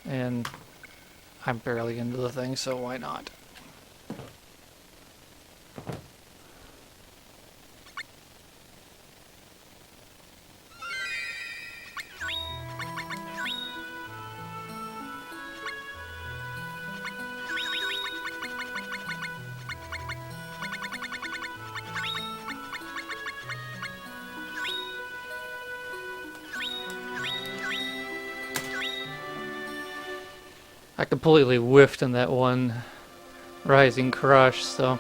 and I'm barely into the thing, so why not? I completely whiffed in that one Rising Crush, so...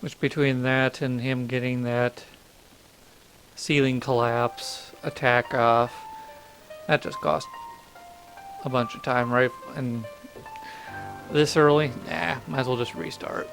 Which between that and him getting that ceiling collapse attack off, that just cost a bunch of time, right? And this early, nah, might as well just restart.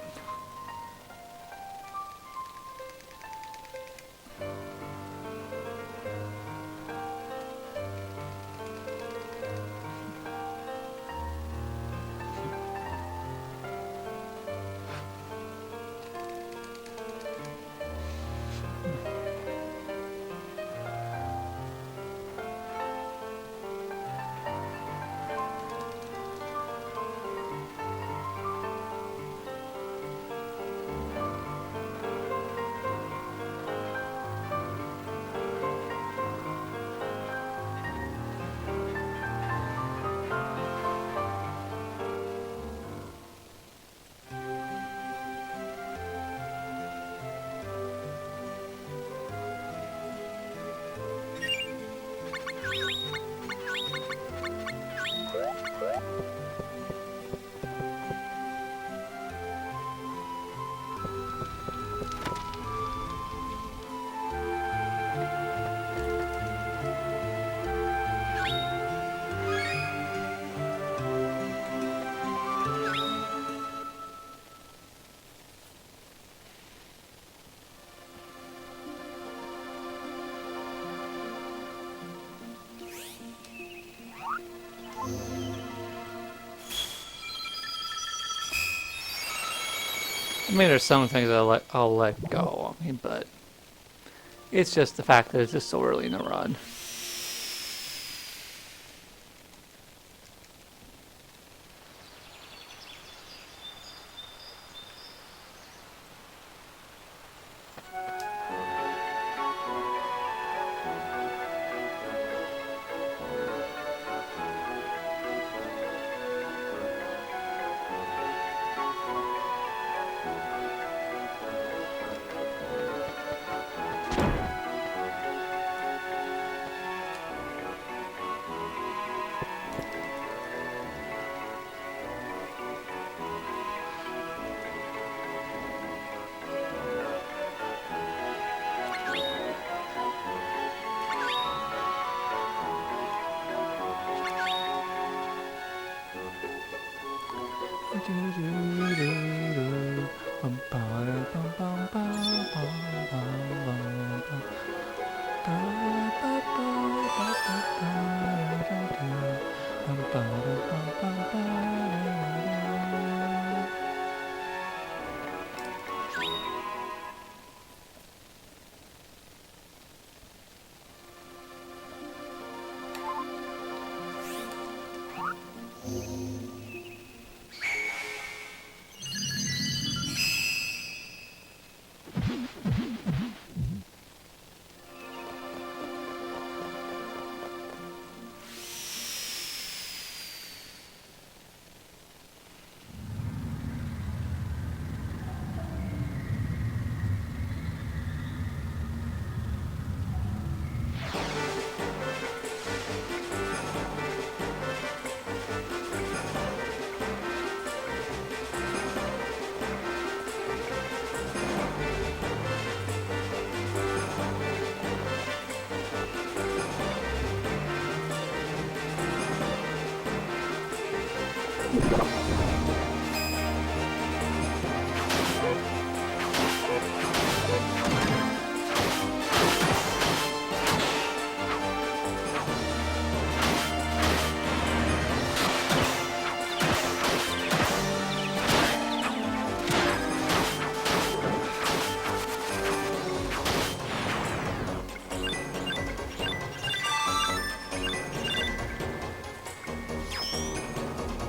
I mean, there's some things I'll let go. I mean, but it's just the fact that it's just so early in the run.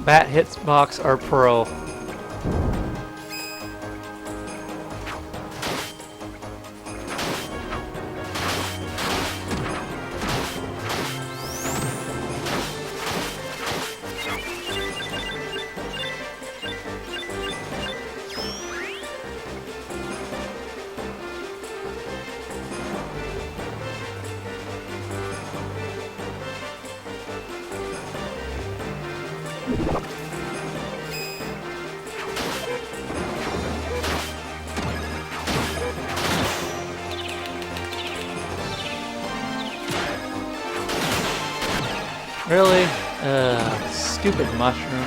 Bat hitbox are pro. Really? Stupid mushroom.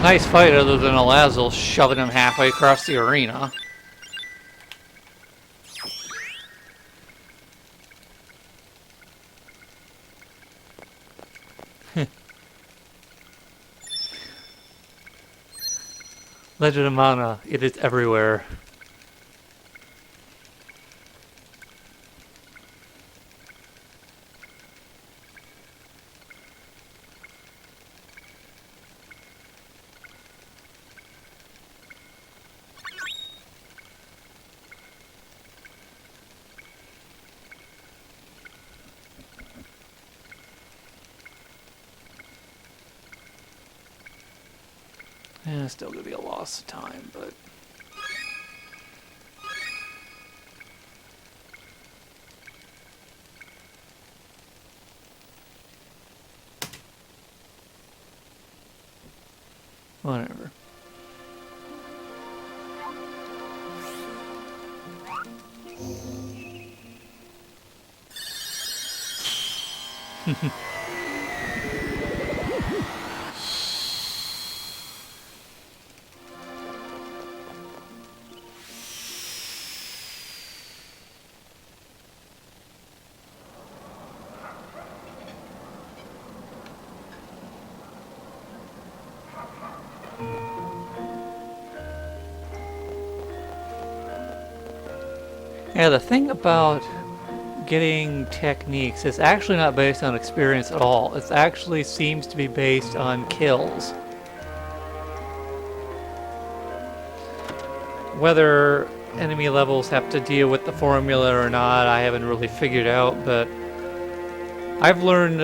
Nice fight other than Alazzle shoving him halfway across the arena. Legend of Mana, it is everywhere. Yeah, it's still gonna be a loss of time, but whatever. Yeah, the thing about getting techniques is actually not based on experience at all. It actually seems to be based on kills. Whether enemy levels have to deal with the formula or not, I haven't really figured out, but I've learned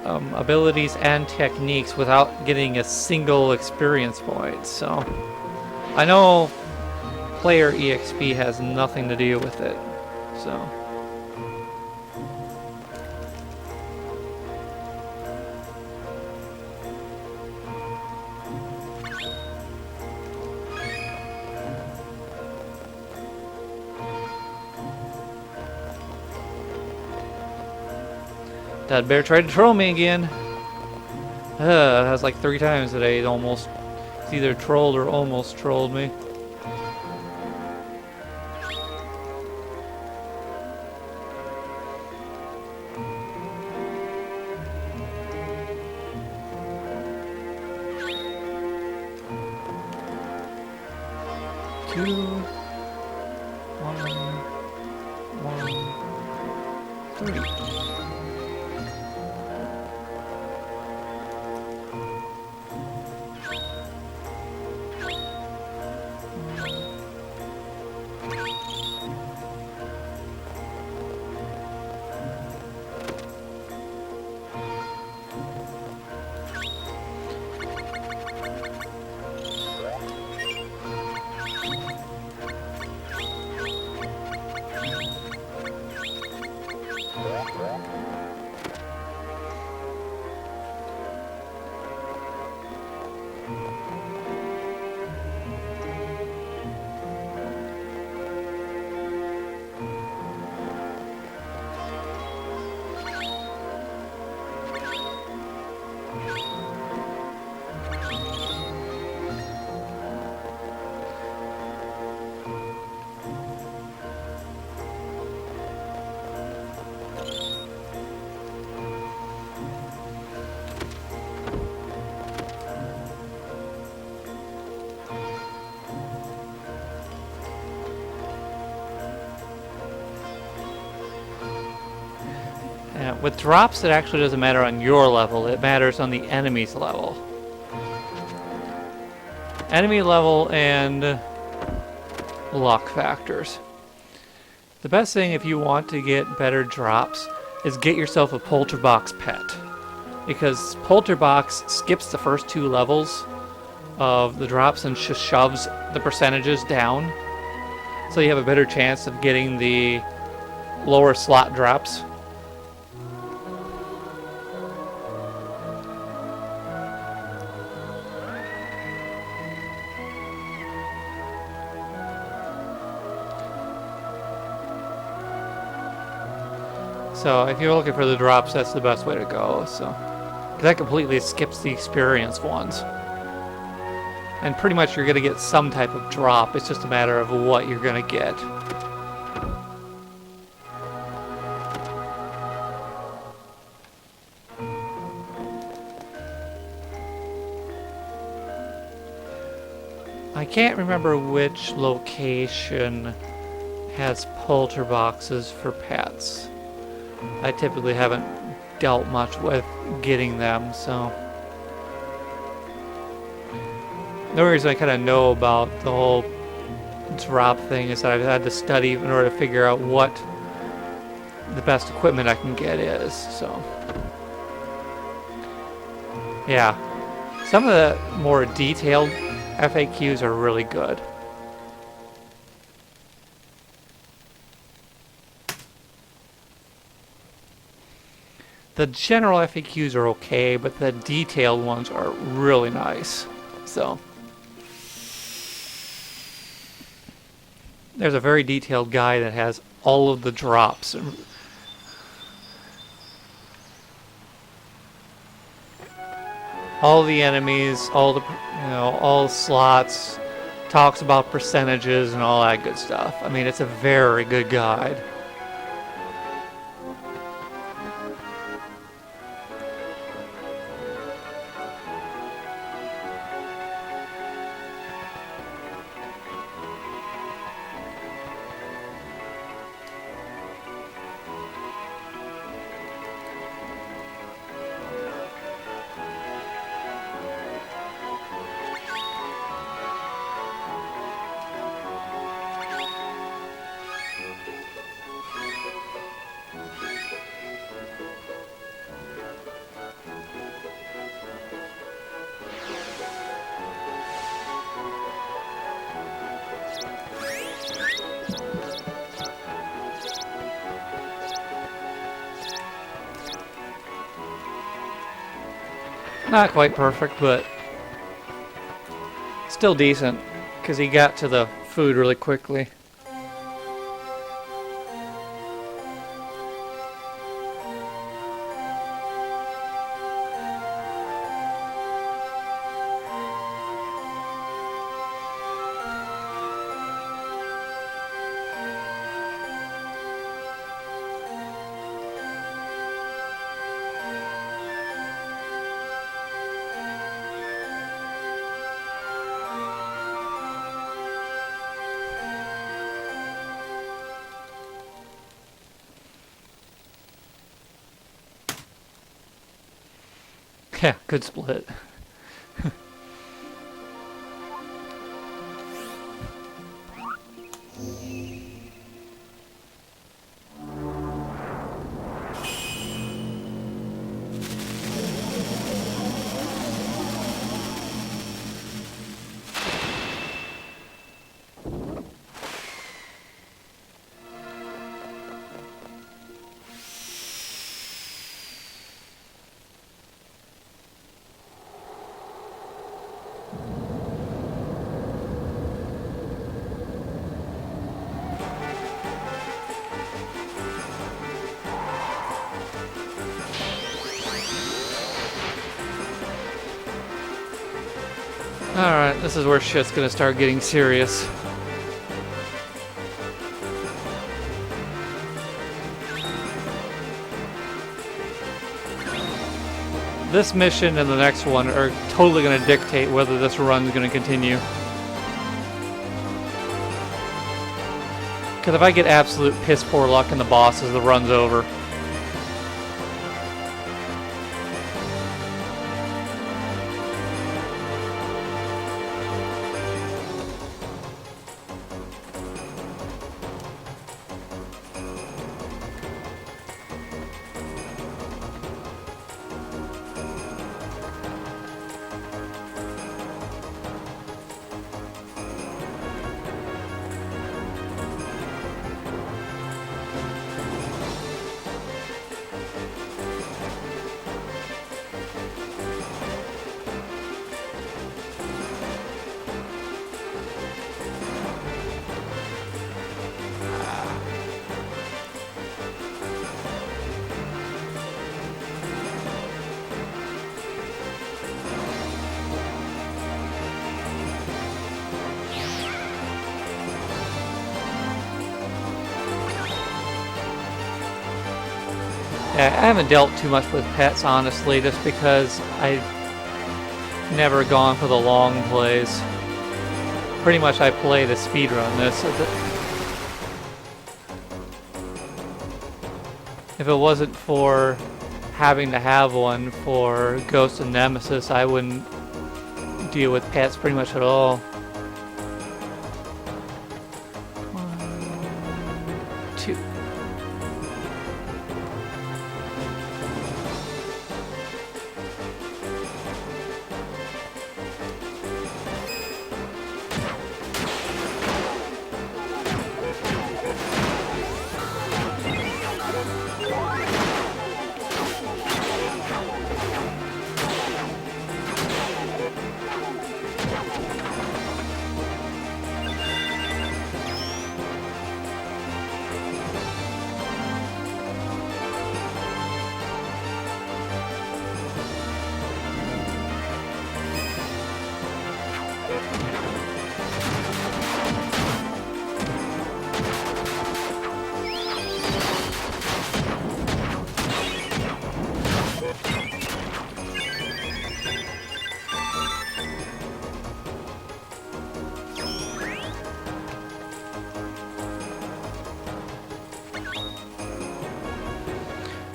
abilities and techniques without getting a single experience point, so I know player EXP has nothing to do with it, so. That bear tried to troll me again. That's like 3 times today. It almost, it's either trolled or almost trolled me. 1, 1, 3. Yeah, with drops, it actually doesn't matter on your level, it matters on the enemy's level. Enemy level and luck factors. The best thing if you want to get better drops is get yourself a Polterbox pet. Because Polterbox skips the first 2 levels of the drops and just shoves the percentages down. So you have a better chance of getting the lower slot drops. So if you're looking for the drops, that's the best way to go. So, 'cause that completely skips the experience ones. And pretty much you're going to get some type of drop. It's just a matter of what you're going to get. I can't remember which location has Polterboxes for pets. I typically haven't dealt much with getting them, so. The only reason I kind of know about the whole drop thing is that I've had to study in order to figure out what the best equipment I can get is, so. Yeah. Some of the more detailed FAQs are really good. The general FAQs are okay, but the detailed ones are really nice. So, there's a very detailed guide that has all of the drops. All the enemies, all the, all slots, talks about percentages and all that good stuff. I mean, it's a very good guide. Not quite perfect, but still decent, because he got to the food really quickly. Yeah, good split. Alright, this is where shit's gonna start getting serious. This mission and the next one are totally going to dictate whether this run is going to continue. Because if I get absolute piss poor luck in the bosses, the run's over. Yeah, I haven't dealt too much with pets, honestly, just because I've never gone for the long plays. Pretty much I play to speedrun this. If it wasn't for having to have one for Ghost and Nemesis, I wouldn't deal with pets pretty much at all. 1, 2.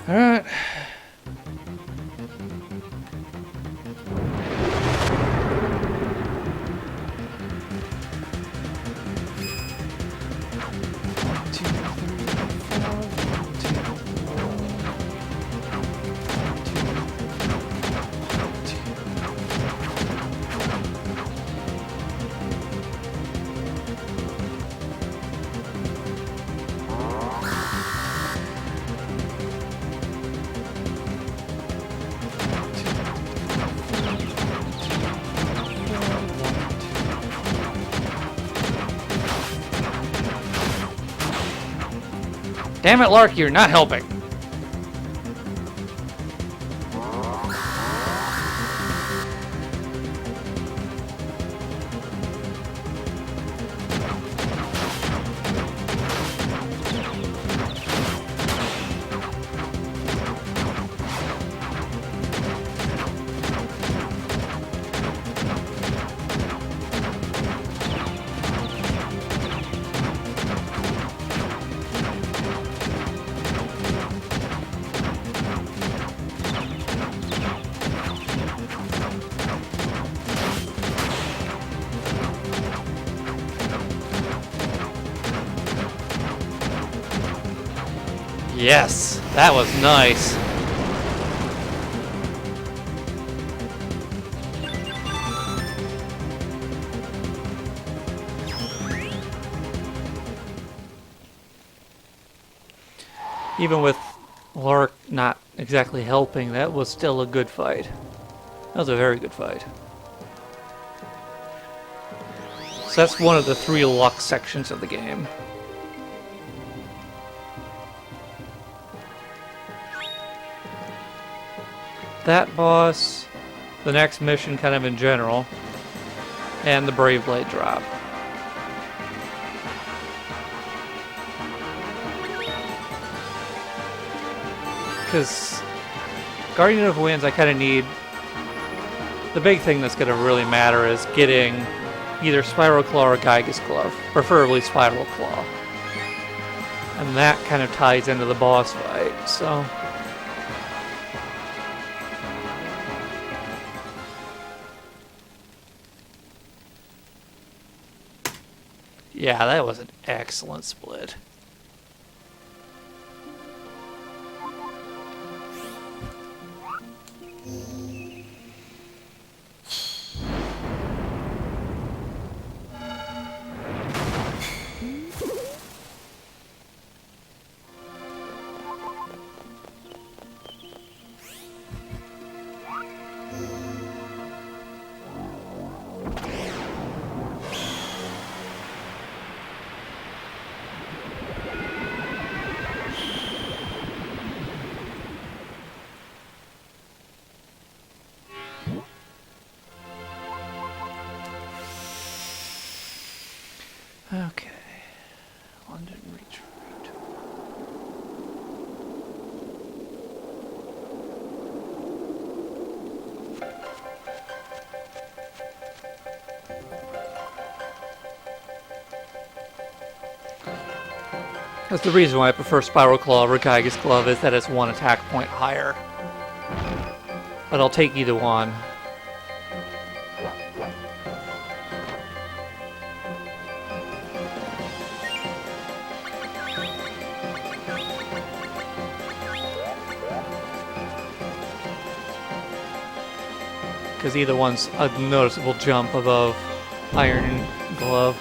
All right. Damn it, Lark, you're not helping. Yes, that was nice. Even with Lark not exactly helping, that was still a good fight. That was a very good fight. So that's one of the 3 luck sections of the game. That boss, the next mission kind of in general, and the Brave Blade drop. Because Guardian of Winds, I kind of need... The big thing that's going to really matter is getting either Spiral Claw or Giygas Glove, preferably Spiral Claw. And that kind of ties into the boss fight, so... Yeah, that was an excellent split. Okay. London Retreat. That's the reason why I prefer Spiral Claw over Giygas Glove, is that it's 1 attack point higher. But I'll take either one. Because either one's a noticeable jump above Iron Glove.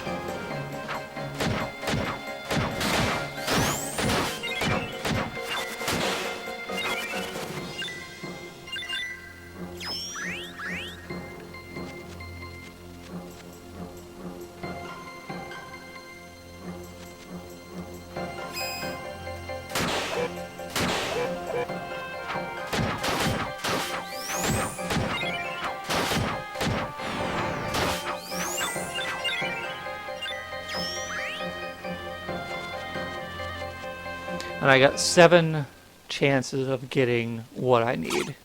And I got 7 chances of getting what I need.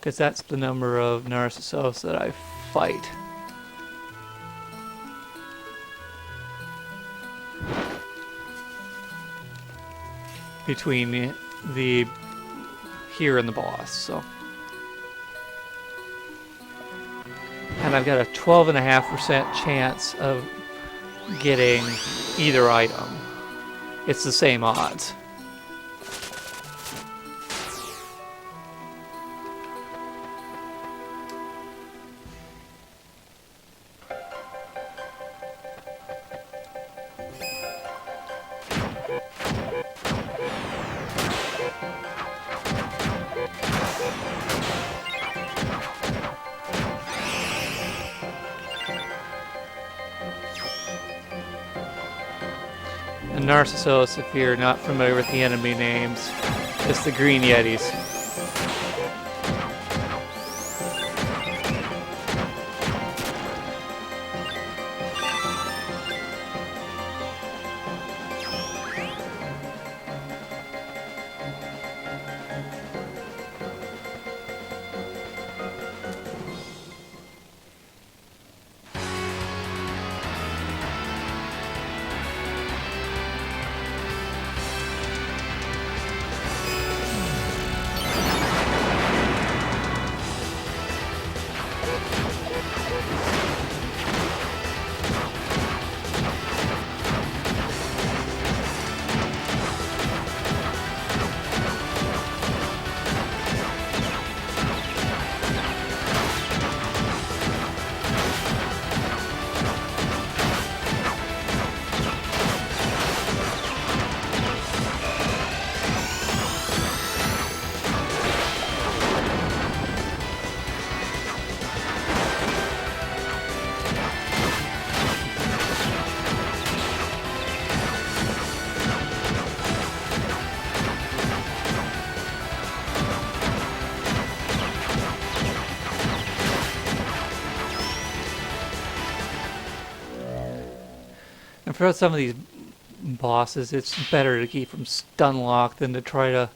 Because that's the number of Narcissus that I fight. Between the here and the boss, so. And I've got a 12.5% chance of getting either item. It's the same odds. And Narcissus, if you're not familiar with the enemy names, it's the Green Yetis. For some of these bosses, it's better to keep them stun locked than to try to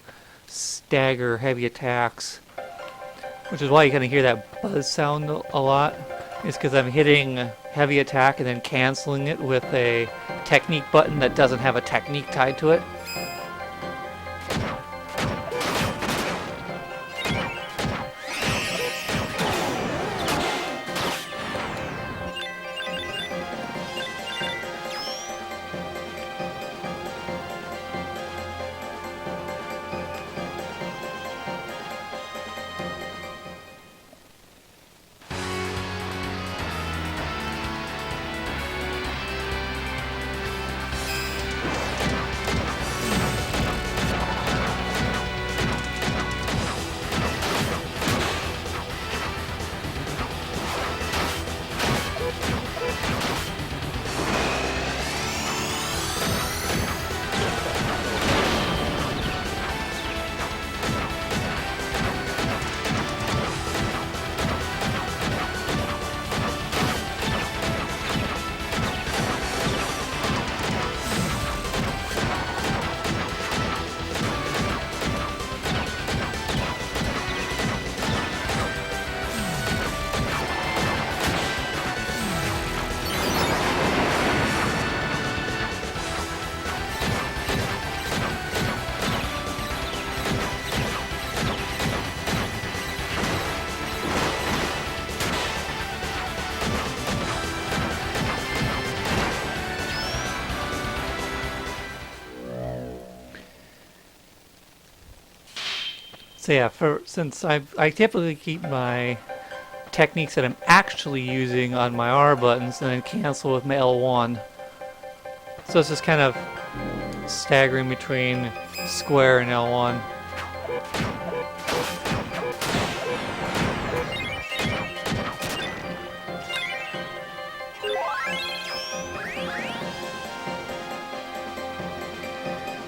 stagger heavy attacks. Which is why you kind of hear that buzz sound a lot. It's because I'm hitting heavy attack and then canceling it with a technique button that doesn't have a technique tied to it. So yeah, since I typically keep my techniques that I'm actually using on my R buttons and then cancel with my L1. So it's just kind of staggering between square and L1.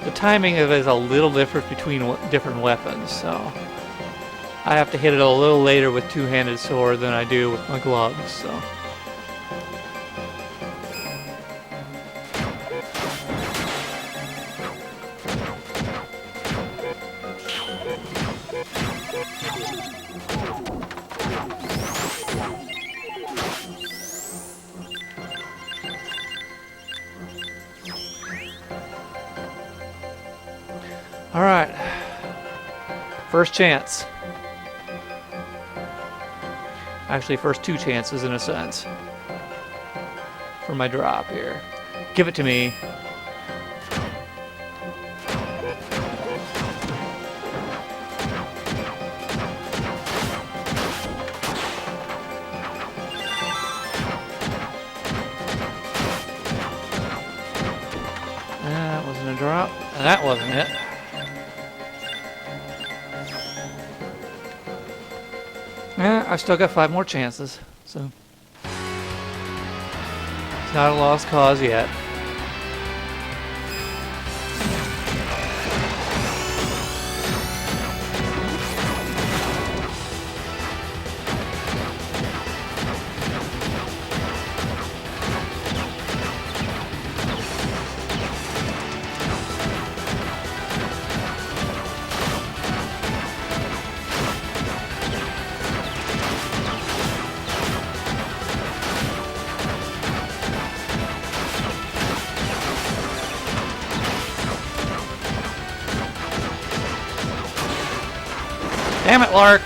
The timing of it is a little different between different weapons, so I have to hit it a little later with two-handed sword than I do with my gloves, so. Alright, first chance. Actually, first two chances in a sense. For my drop here. Give it to me. That wasn't a drop. And that wasn't it. I still got 5 more chances, so it's not a lost cause yet. Damn it, Lark!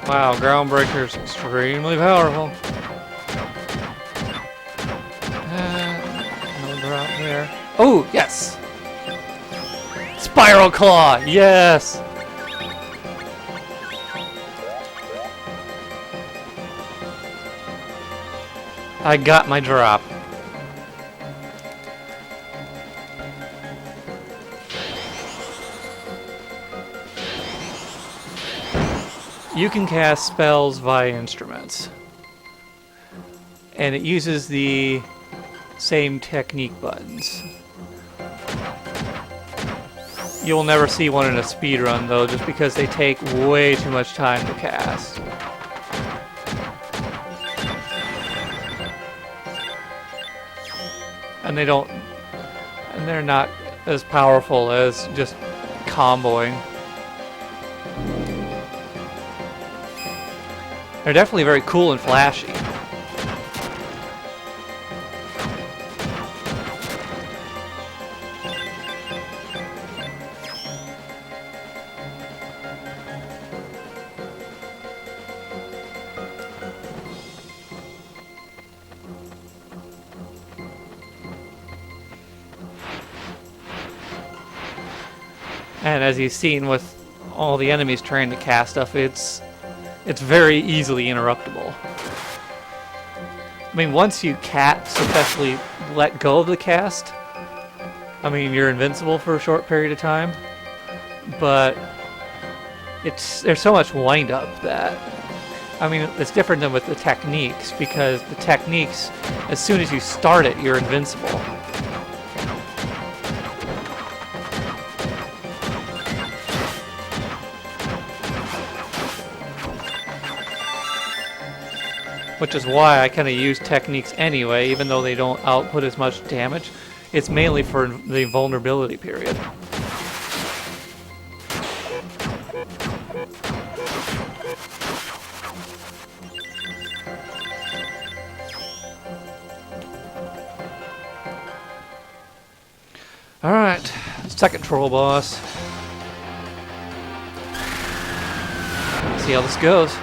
Wow, Groundbreaker is extremely powerful. No drop there. Oh, yes! Spiral Claw! Yes! I got my drop. You can cast spells via instruments. And it uses the same technique buttons. You'll never see one in a speedrun though, just because they take way too much time to cast. And they're not as powerful as just comboing. They're definitely very cool and flashy. And as you've seen with all the enemies trying to cast stuff, it's very easily interruptible. I mean, once you successfully let go of the cast, I mean, you're invincible for a short period of time. But there's so much wind up that, I mean, it's different than with the techniques, because the techniques, as soon as you start it, you're invincible. Which is why I kind of use techniques anyway, even though they don't output as much damage. It's mainly for the vulnerability period. Alright, second troll boss. See how this goes.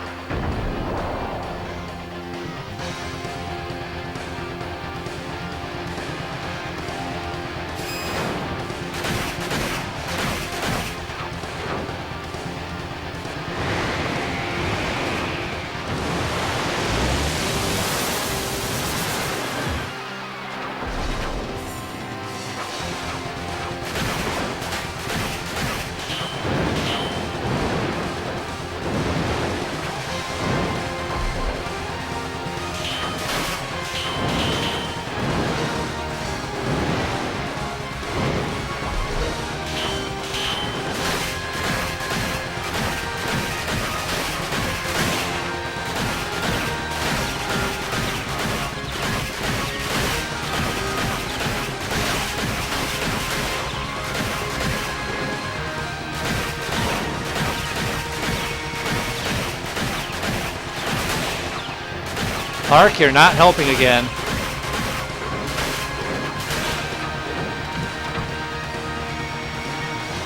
Ark, you're not helping again.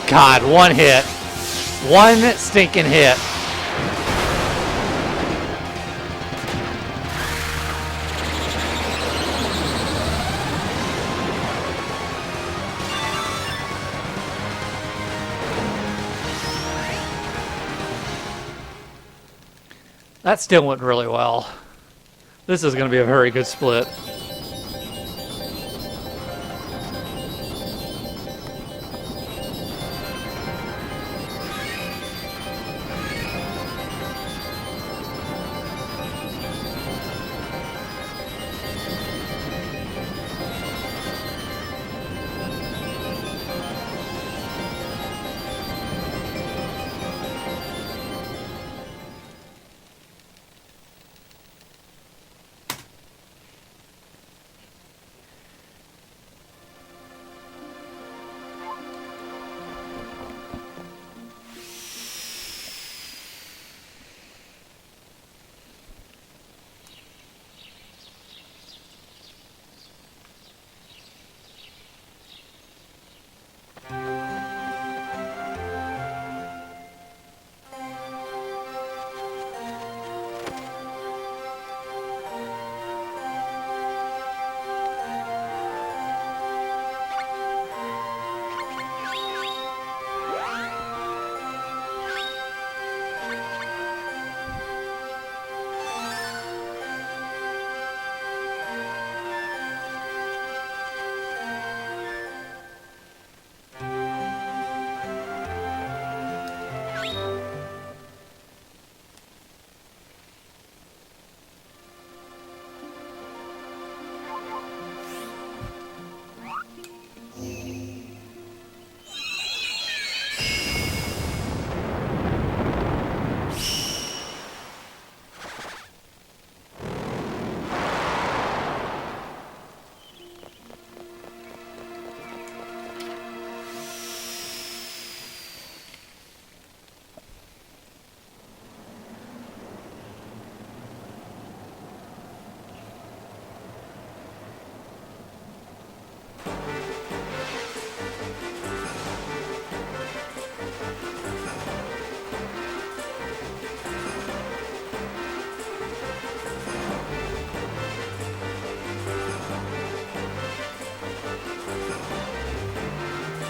God, one hit. One stinking hit. That still went really well. This is going to be a very good split.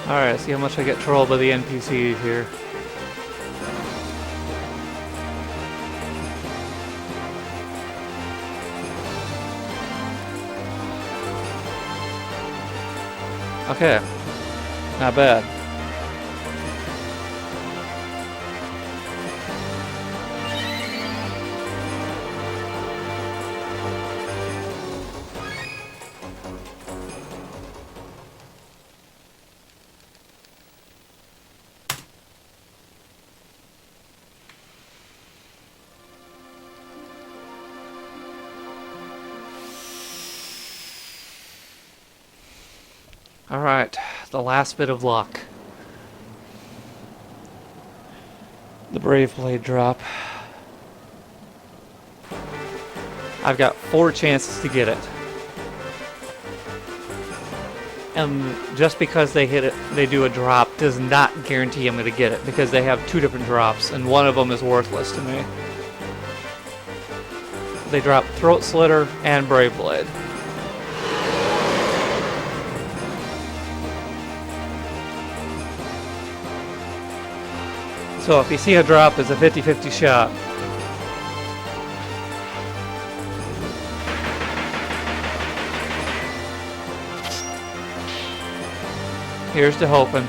Alright, see how much I get trolled by the NPCs here. Okay, not bad. Alright, the last bit of luck. The Brave Blade drop. I've got 4 chances to get it. And just because they hit it, they do a drop, does not guarantee I'm going to get it, because they have 2 different drops, and one of them is worthless to me. They drop Throat Slitter and Brave Blade. So if you see a drop, it's a 50-50 shot. Here's to hoping.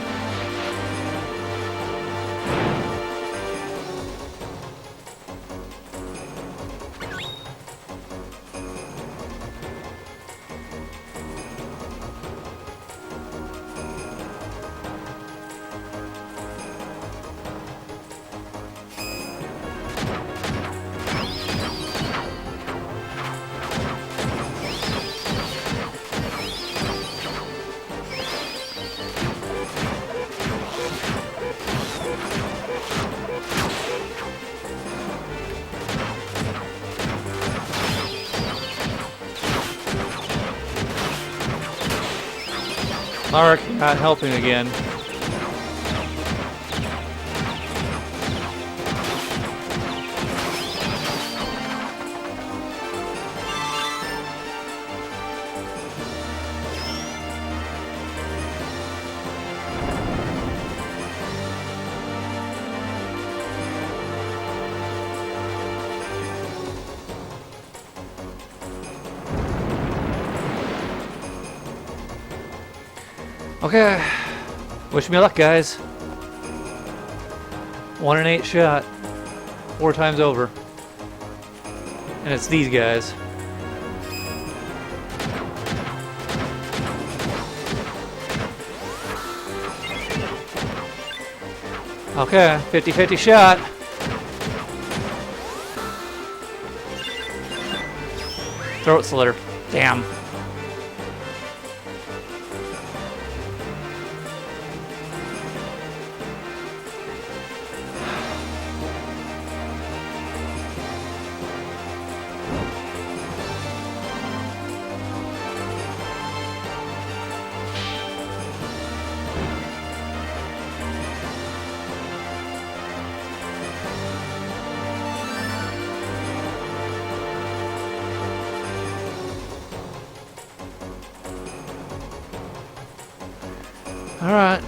Mark, not helping again. Okay, wish me luck, guys. 1 in 8 shot, 4 times over, and it's these guys. Okay, 50-50 shot. Throat Slitter, damn. Alright,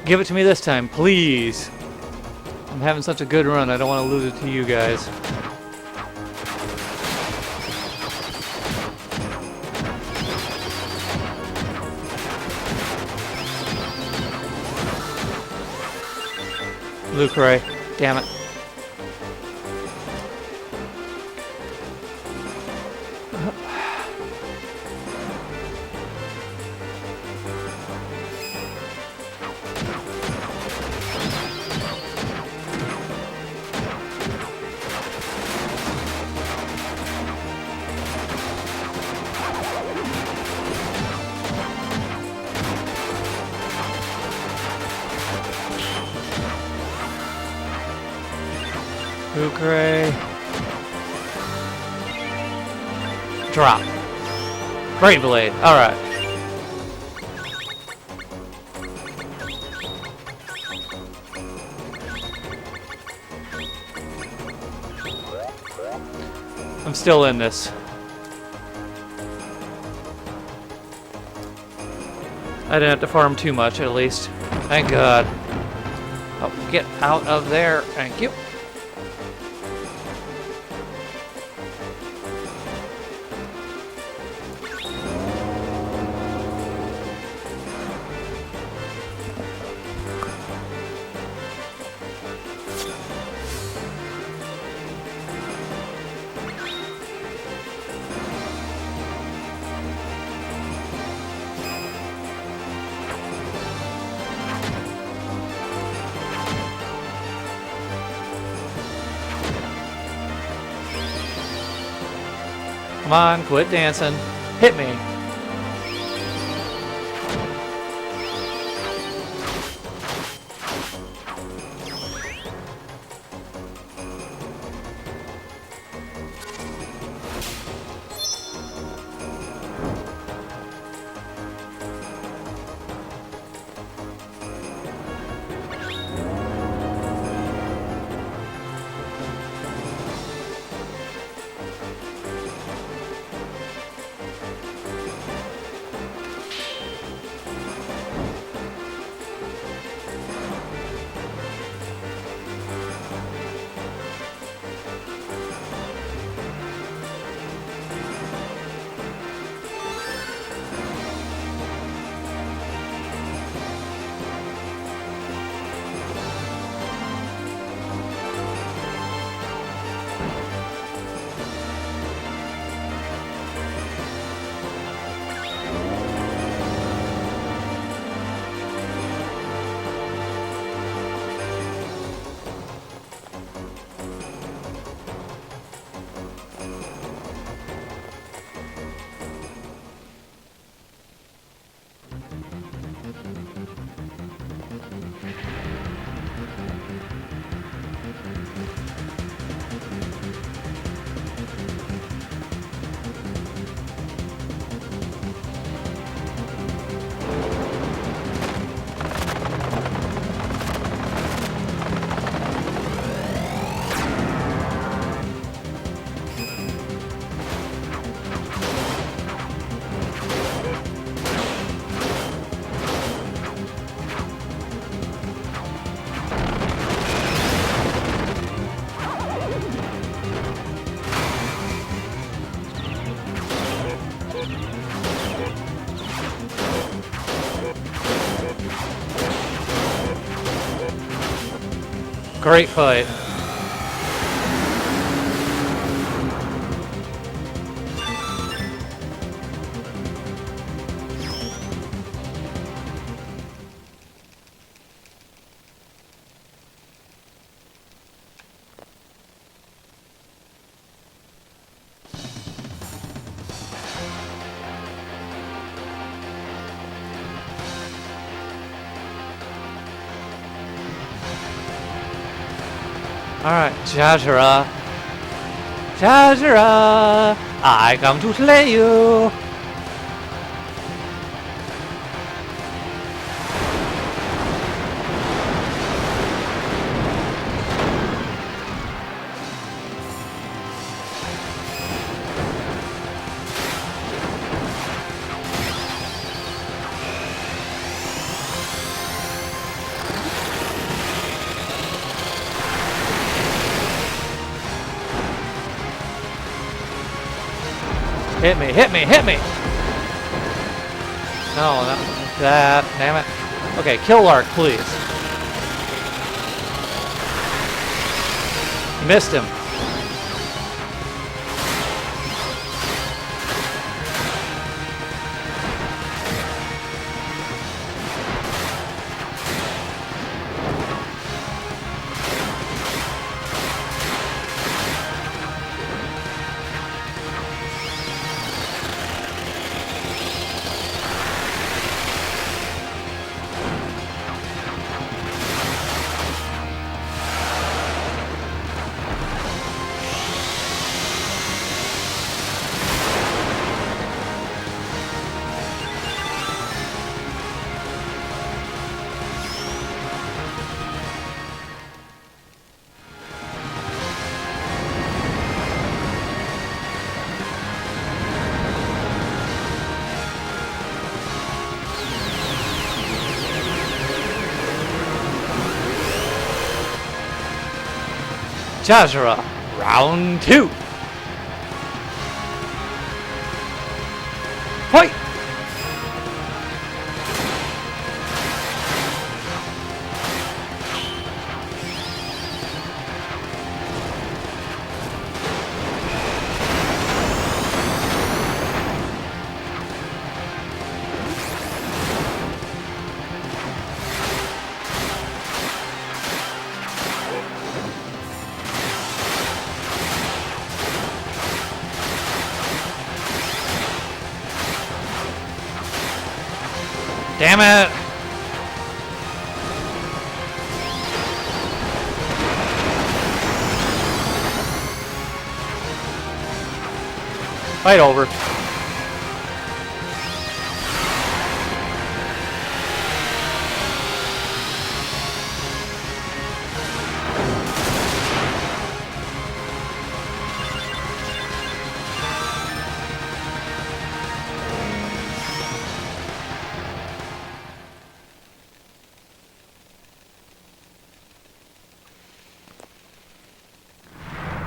give it to me this time, please. I'm having such a good run, I don't want to lose it to you guys. Lucre, damn it. Lucre. Drop. Brave Blade. Alright. I'm still in this. I didn't have to farm too much, at least. Thank God. Oh, get out of there. Thank you. Come on, quit dancing. Hit me. Great fight. Alright, Jajara. Jajara, I come to slay you. Hit me, hit me, hit me! No, not that. Damn it. Okay, kill Lark, please. Missed him. Jajara, round 2. Fight! Damn it! Fight over.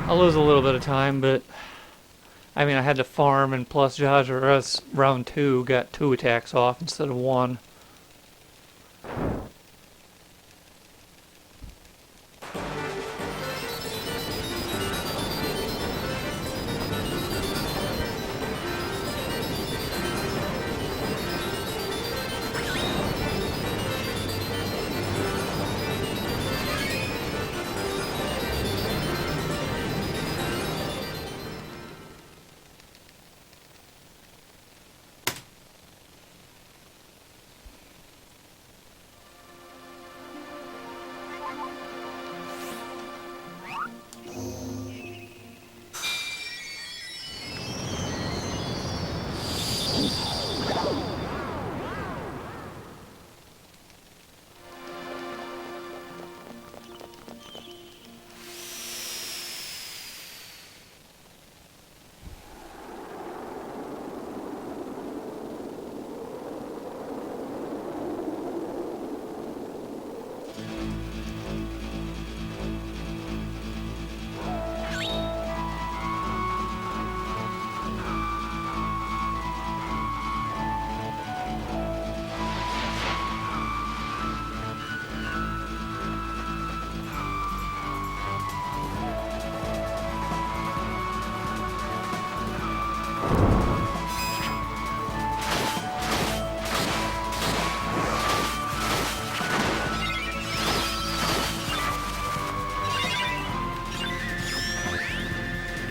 I'll lose a little bit of time, but I mean, I had to farm, and plus Jajara's round 2 got 2 attacks off instead of 1.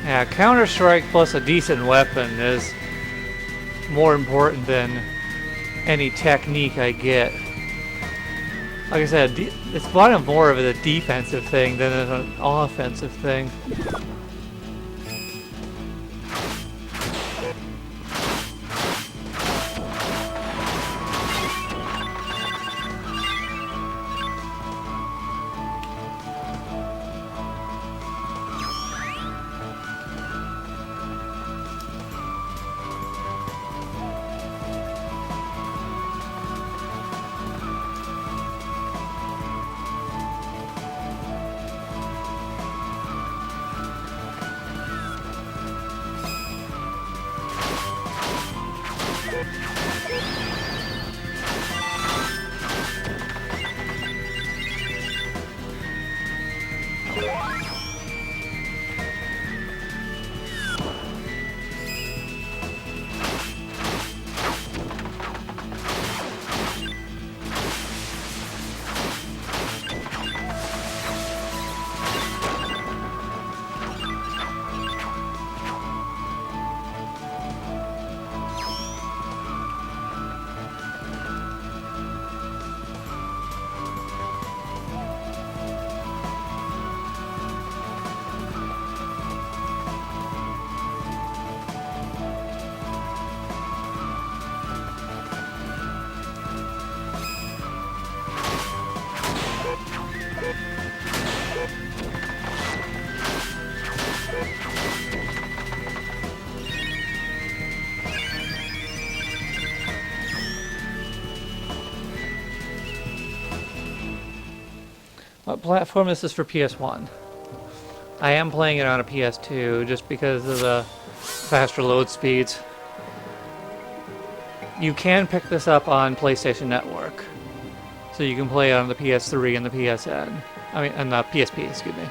Yeah, Counter-Strike plus a decent weapon is more important than any technique I get. Like I said, it's more of a defensive thing than an offensive thing. What platform? This is for PS1. I am playing it on a PS2 just because of the faster load speeds. You can pick this up on PlayStation Network, so you can play it on the PS3 and the PSN. I mean, and the PSP, excuse me.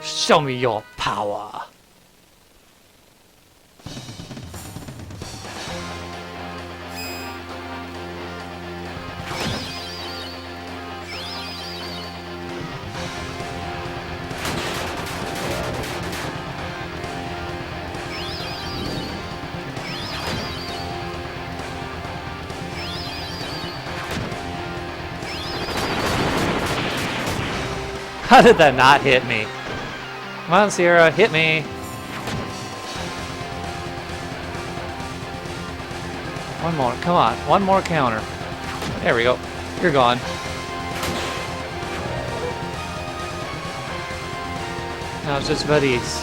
Show me your power. How did that not hit me? Come on, Sierra, hit me. One more, come on, one more counter. There we go. You're gone. Now it's just buddies.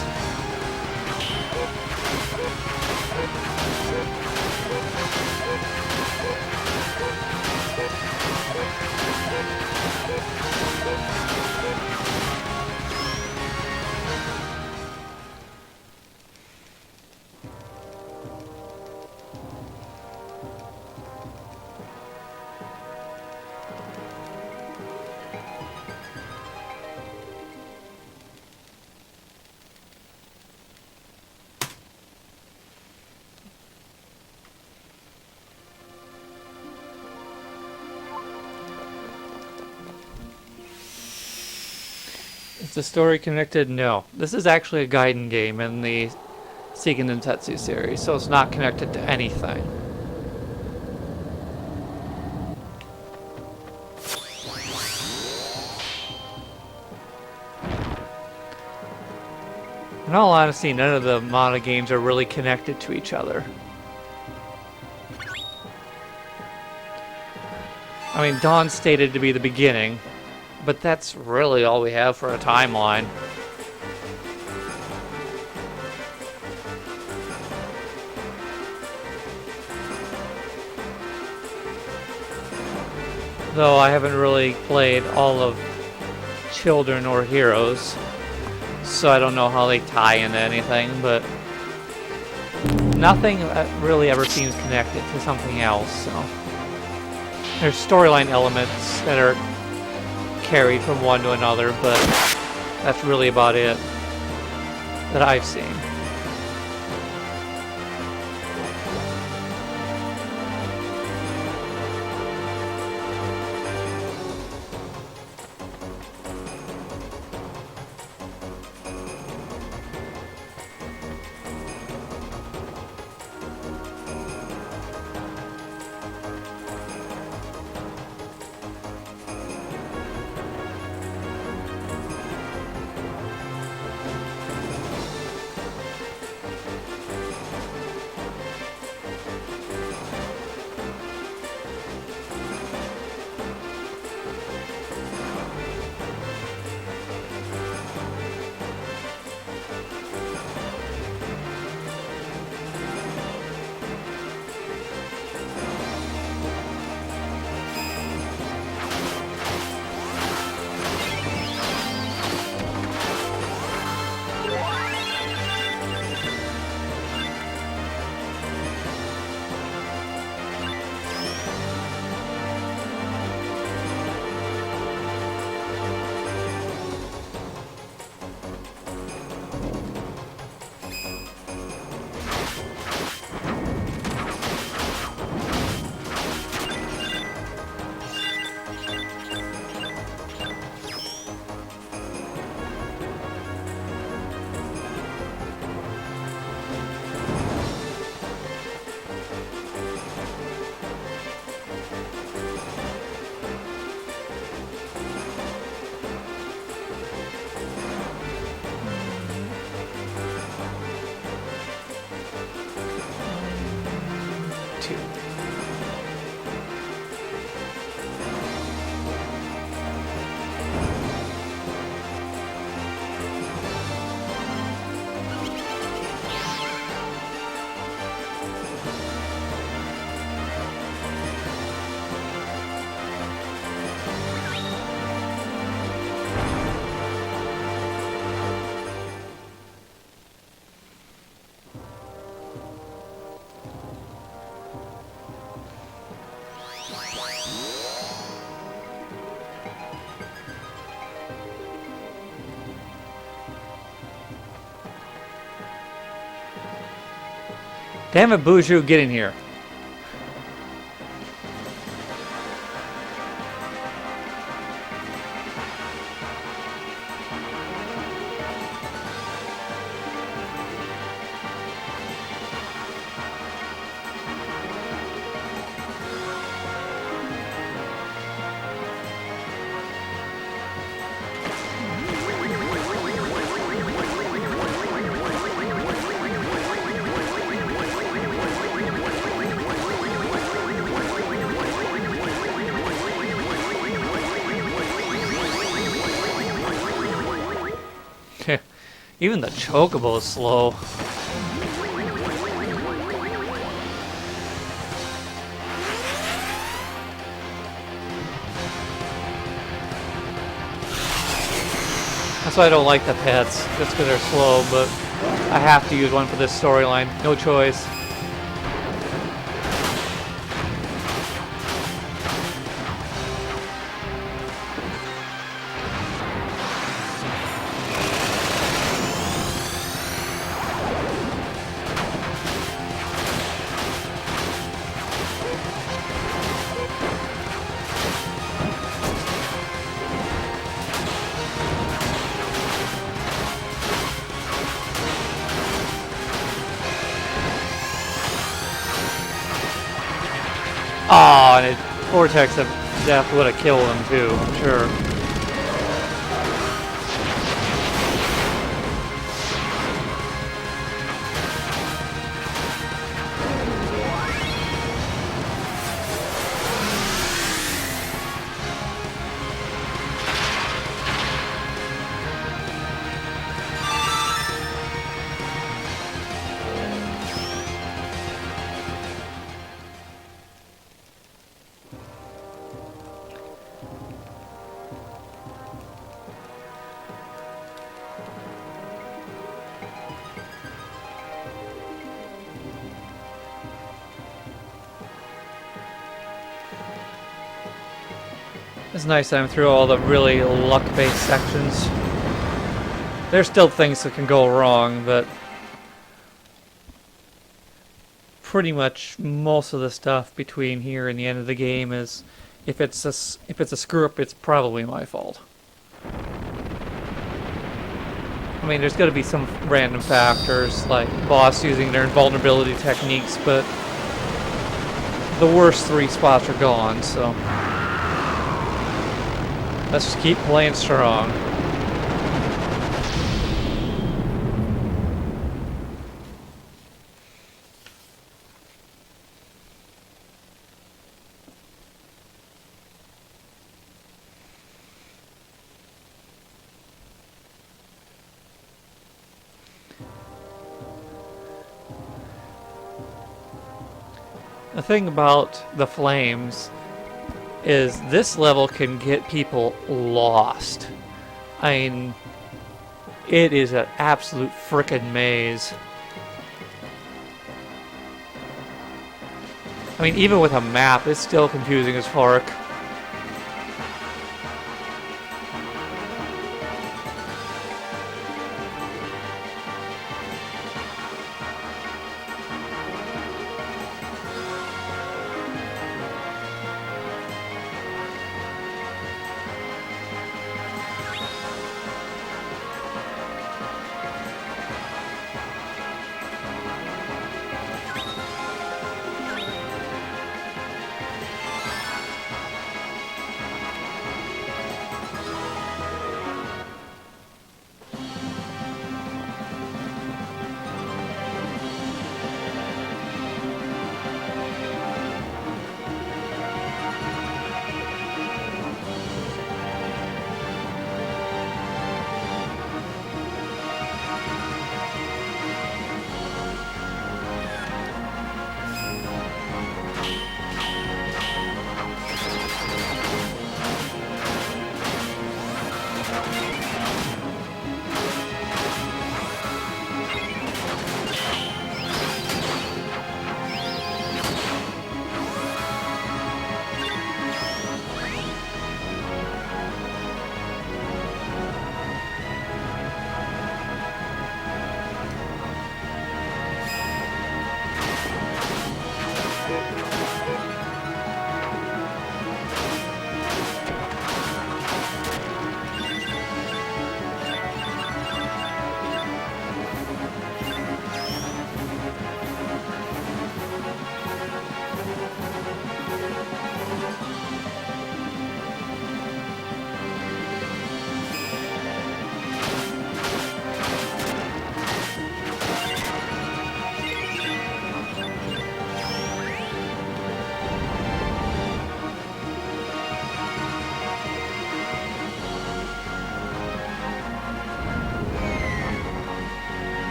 Is the story connected? No. This is actually a Gaiden game in the Seiken Densetsu series, so it's not connected to anything. In all honesty, none of the Mana games are really connected to each other. I mean, Dawn's stated to be the beginning, but that's really all we have for a timeline. Though I haven't really played all of Children or Heroes, so I don't know how they tie into anything, but nothing really ever seems connected to something else, so. There's storyline elements that are carried from one to another, but that's really about it that I've seen. Damn it, Buju, get in here. Even the chocobo is slow. That's why I don't like the pets, just because they're slow, but I have to use one for this storyline. No choice. Oh, and Vortex of Death would have killed him too, I'm sure. It's nice that I'm through all the really luck-based sections. There's still things that can go wrong, but pretty much most of the stuff between here and the end of the game is, if it's a screw up, it's probably my fault. I mean, there's got to be some random factors, like boss using their invulnerability techniques, but the worst 3 spots are gone, so let's just keep playing strong. The thing about the flames is this level can get people lost. I mean, it is an absolute frickin' maze. I mean, even with a map, it's still confusing as fuck.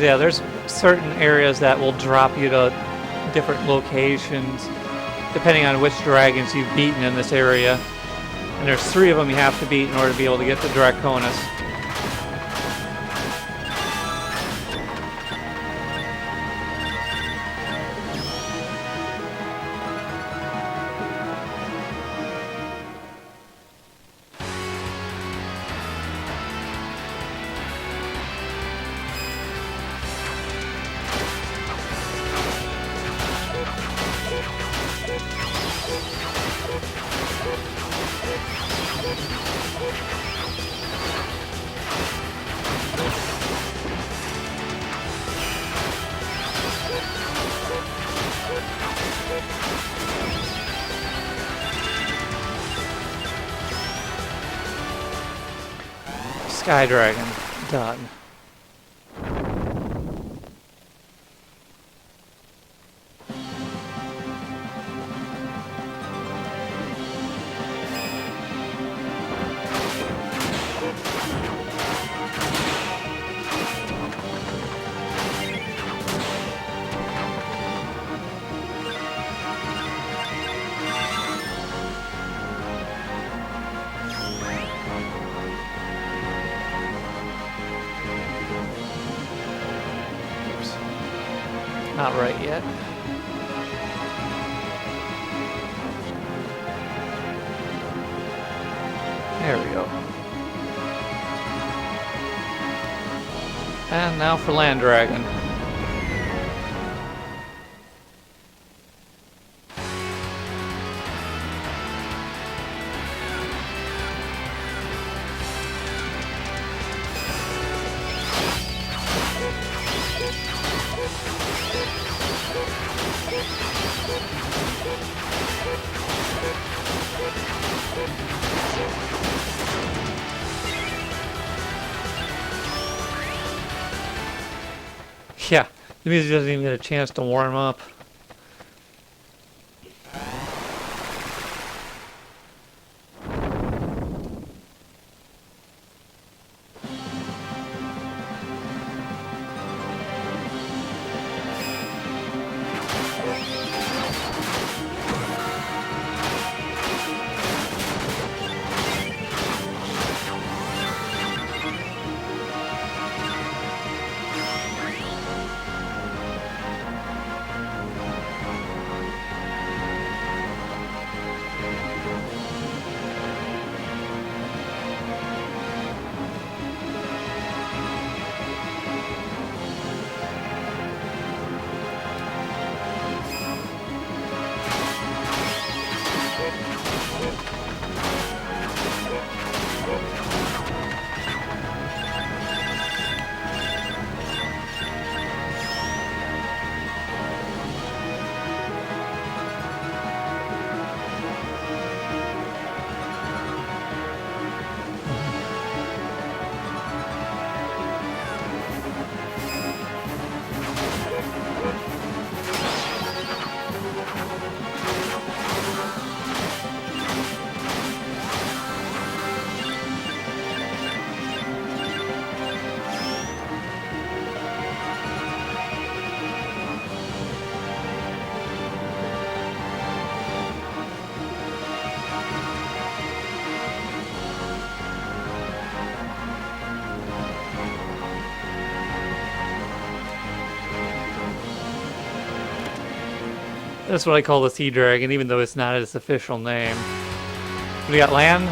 'Cause, yeah, there's certain areas that will drop you to different locations depending on which dragons you've beaten in this area. And there's 3 of them you have to beat in order to be able to get to Draconis. Sky Dragon, done. Not right yet. There we go. And now for Land Dragon. Yeah, the music doesn't even get a chance to warm up. That's what I call the Sea Dragon, even though it's not its official name. We got land,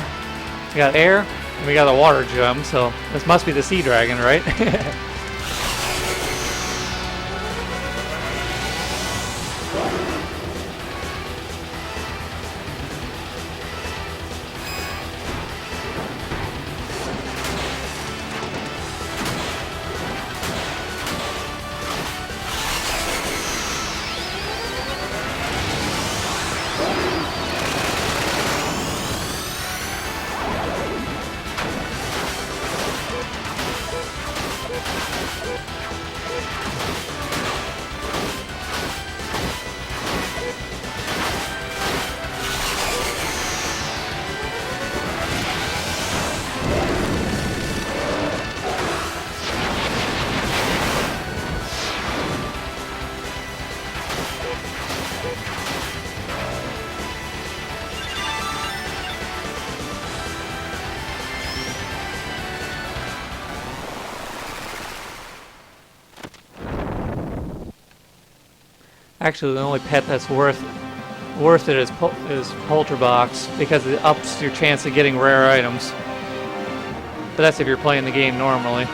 we got air, and we got a water gem, so this must be the Sea Dragon, right? Actually, the only pet that's worth it is Polterbox because it ups your chance of getting rare items. But that's if you're playing the game normally.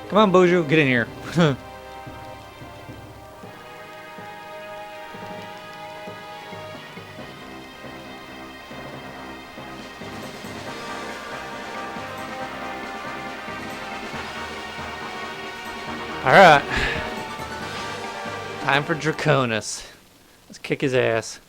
Come on, Boju, get in here. Alright. Time for Draconis. Let's kick his ass.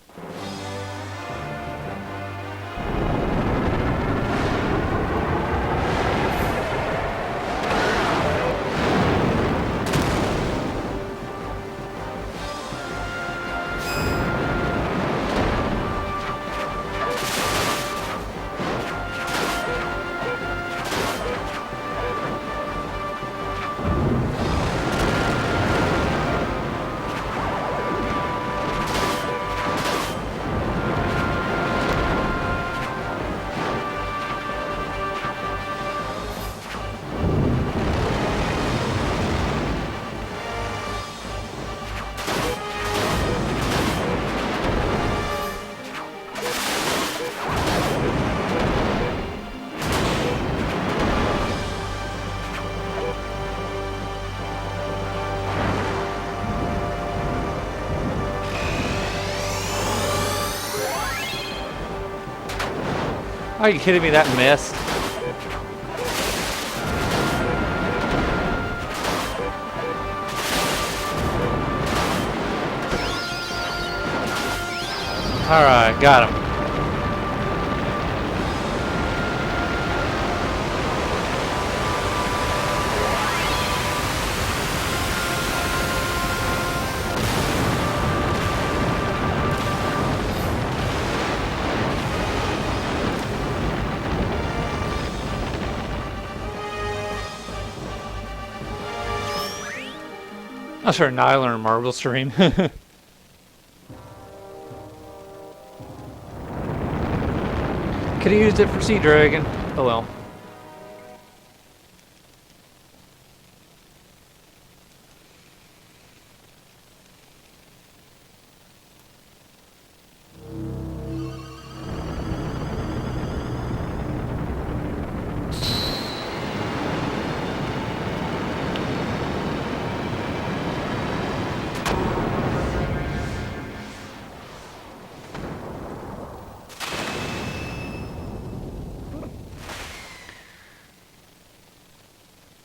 Are you kidding me? That missed. Alright, got him. I'll start Nylar and Marble Stream. Could have used it for Sea Dragon. Oh well.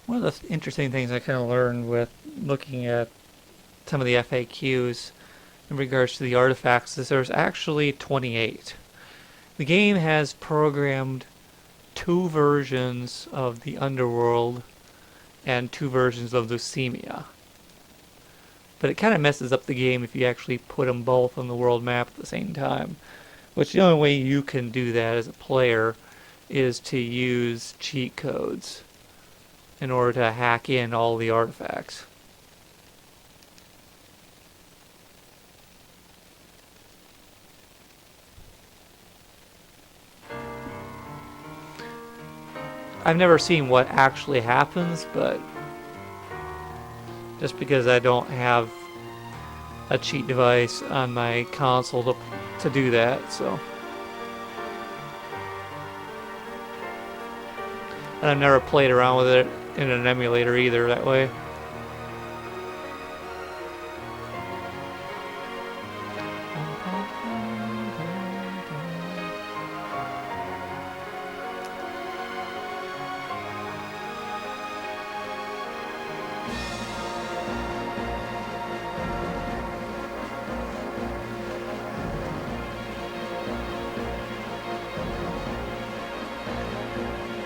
One of the interesting things I kind of learned with looking at some of the FAQs in regards to the artifacts is there's actually 28. The game has programmed 2 versions of the Underworld and 2 versions of Leucemia. But it kind of messes up the game if you actually put them both on the world map at the same time. Which the only way you can do that as a player is to use cheat codes in order to hack in all the artifacts. I've never seen what actually happens, but just because I don't have a cheat device on my console to do that, so. And I've never played around with it in an emulator either that way.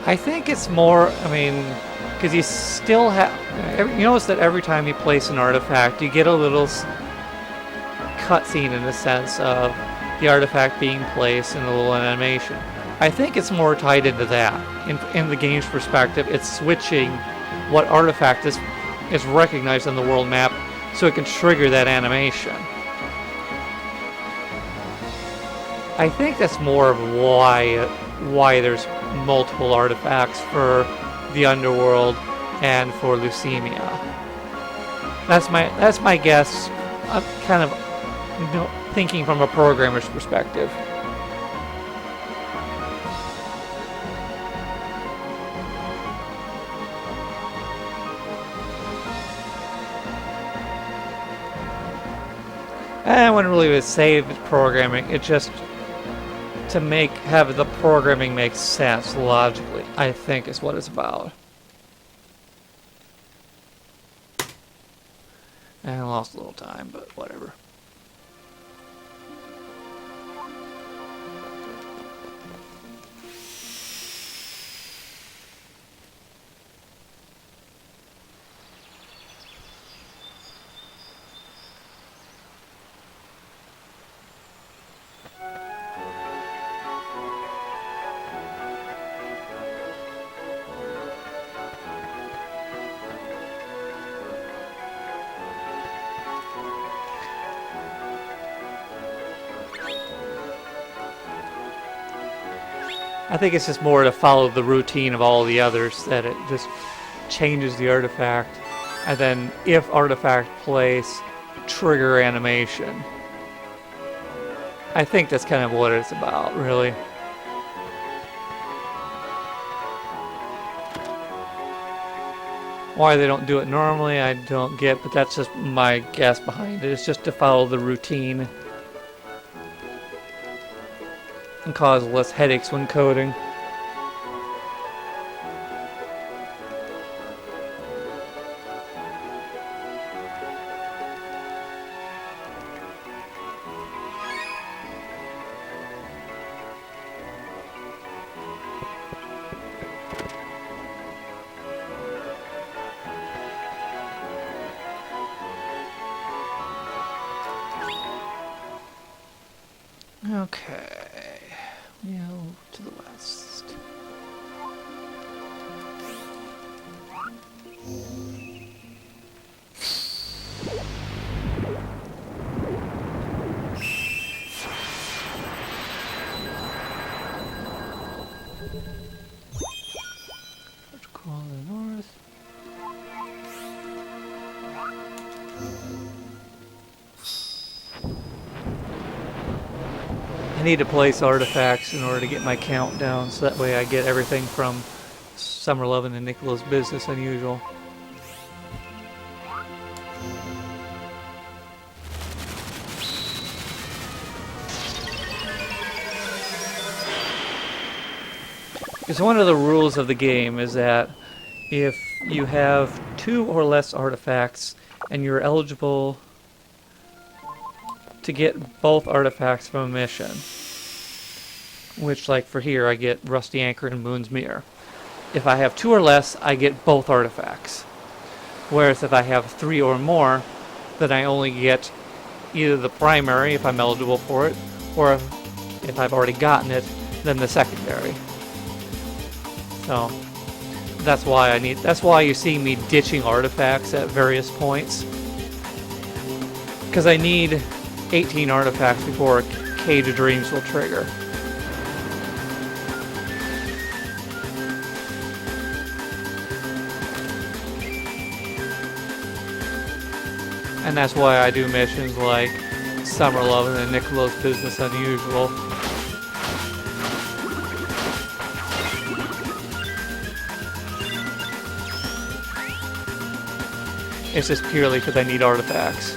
I think it's more, I mean, because you still have, you notice that every time you place an artifact, you get a little cutscene in the sense of the artifact being placed in a little animation. I think it's more tied into that. In the game's perspective, it's switching what artifact is recognized on the world map so it can trigger that animation. I think that's more of why there's multiple artifacts for the underworld and for Leucemia. That's my guess. I'm kind of thinking from a programmer's perspective. I wouldn't really say it's programming. It's just to have the programming make sense logically, I think is what it's about. And I lost a little time, but whatever. I think it's just more to follow the routine of all the others, that it just changes the artifact, and then if artifact place, trigger animation. I think that's kind of what it's about, really. Why they don't do it normally, I don't get, but that's just my guess behind it. It's just to follow the routine and cause less headaches when coding. Okay, now to the west. Let's go on the north. I need to place artifacts in order to get my count down, so that way I get everything from Summer Lovin' and Nicola's Business Unusual. Because one of the rules of the game is that if you have 2 or less artifacts and you're eligible to get both artifacts from a mission, which, like for here, I get Rusty Anchor and Moon's Mirror. If I have 2 or less, I get both artifacts. Whereas if I have 3 or more, then I only get either the primary, if I'm eligible for it, or if I've already gotten it, then the secondary. So that's why you see me ditching artifacts at various points. Because I need 18 artifacts before Cage of Dreams will trigger. And that's why I do missions like Summer Lovin' and Nicola's Business Unusual. It's just purely because I need artifacts.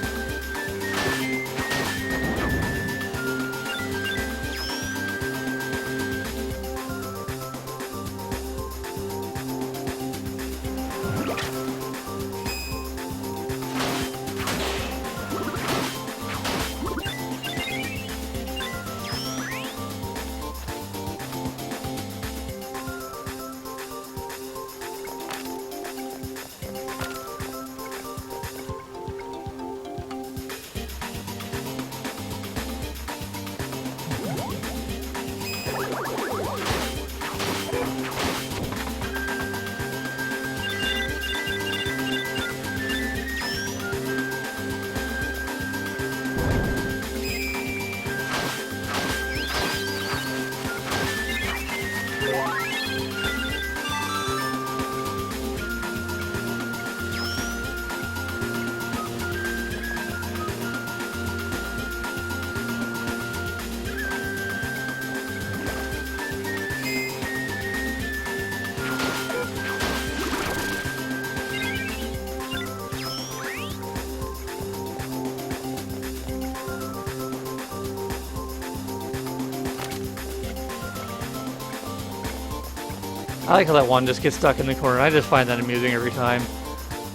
I like how that one just gets stuck in the corner. I just find that amusing every time.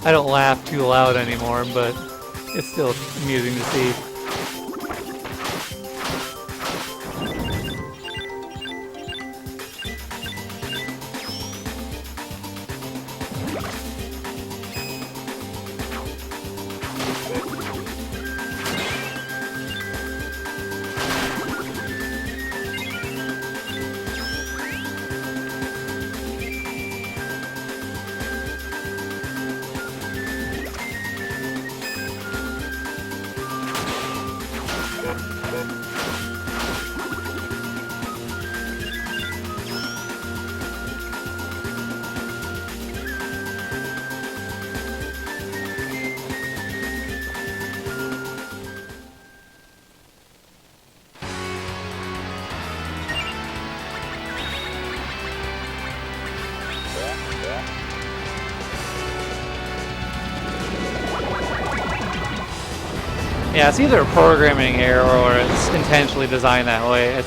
I don't laugh too loud anymore, but it's still amusing to see. Yeah, it's either a programming error or it's intentionally designed that way. I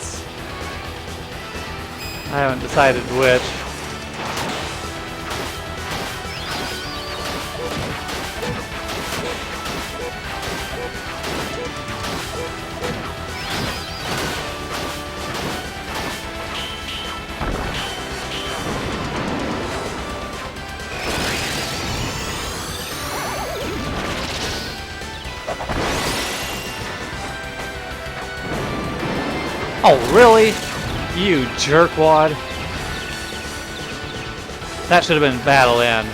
haven't decided which. Oh, really? You jerkwad. That should have been battle end.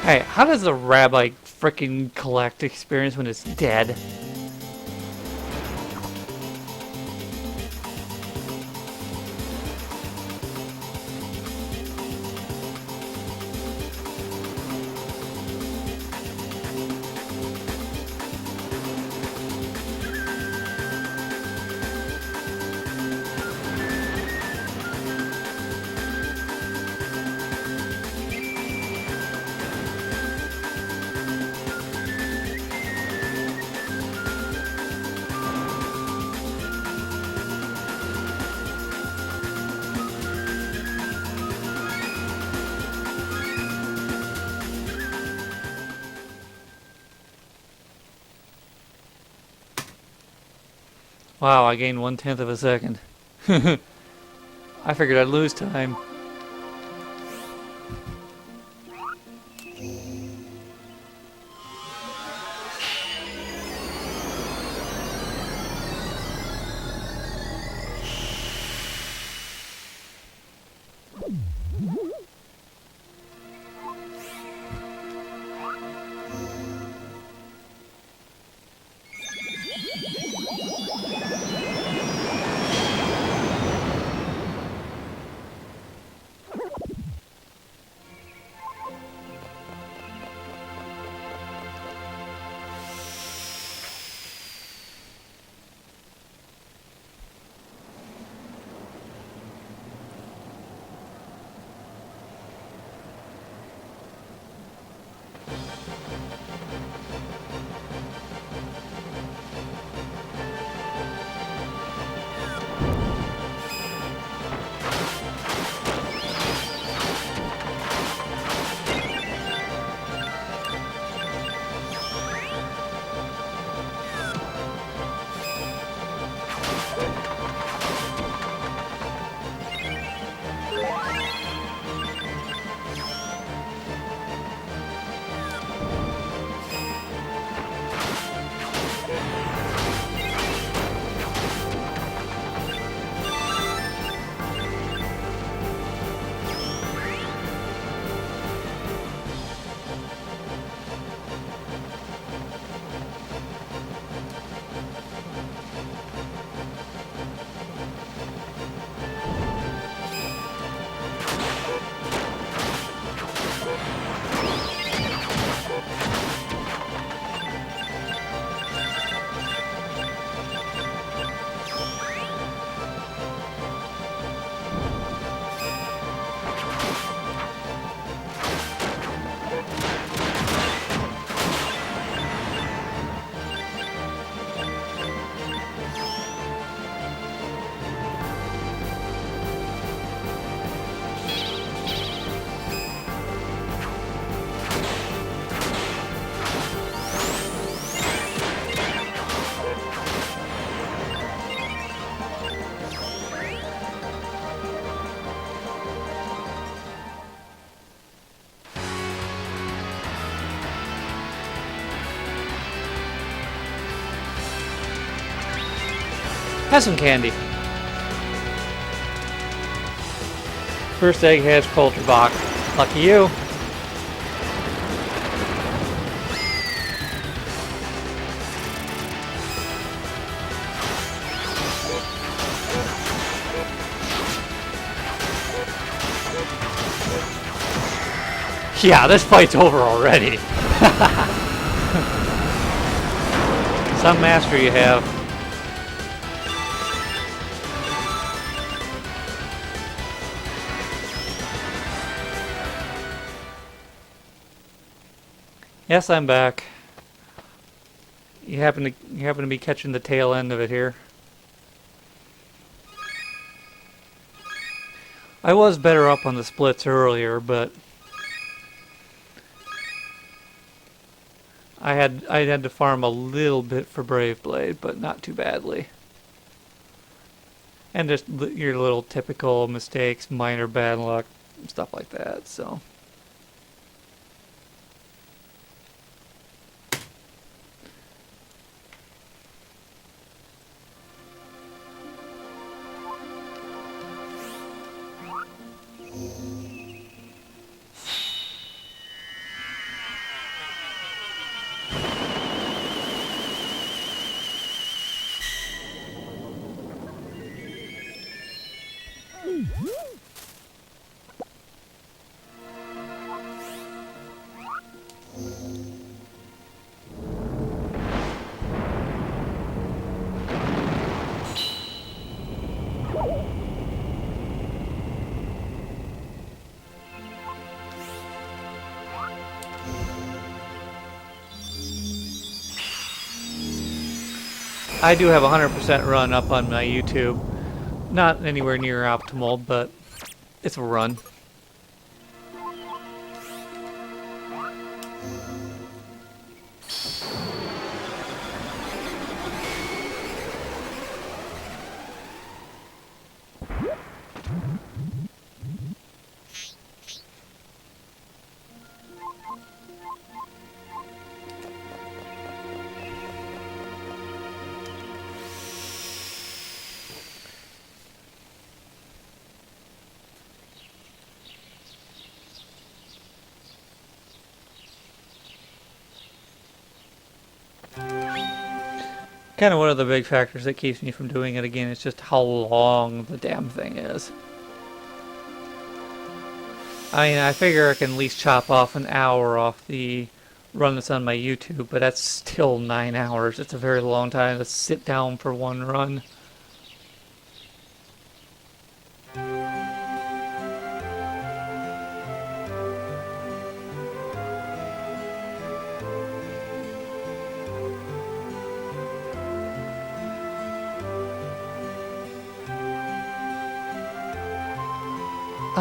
Hey, how does the rabbi frickin' collect experience when it's dead? Wow, I gained 1/10 of a second. I figured I'd lose time. Have some candy. First egg hatch, Culture Box. Lucky you. Yeah, this fight's over already. Some master you have. Yes, I'm back. You happen to be catching the tail end of it here. I was better up on the splits earlier, but I had to farm a little bit for Brave Blade, but not too badly. And just your little typical mistakes, minor bad luck, stuff like that. So. I do have 100% run up on my YouTube. Not anywhere near optimal, but it's a run. Kind of one of the big factors that keeps me from doing it again is just how long the damn thing is. I mean, I figure I can at least chop off an hour off the run that's on my YouTube, but that's still 9 hours. It's a very long time to sit down for one run.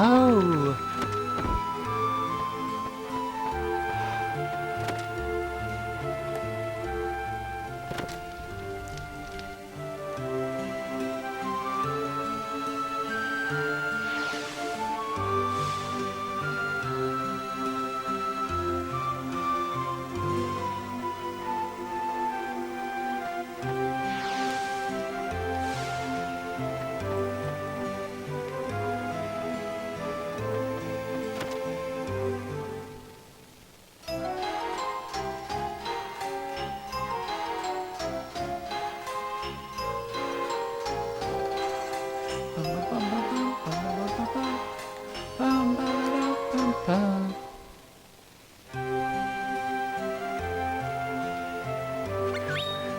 Oh.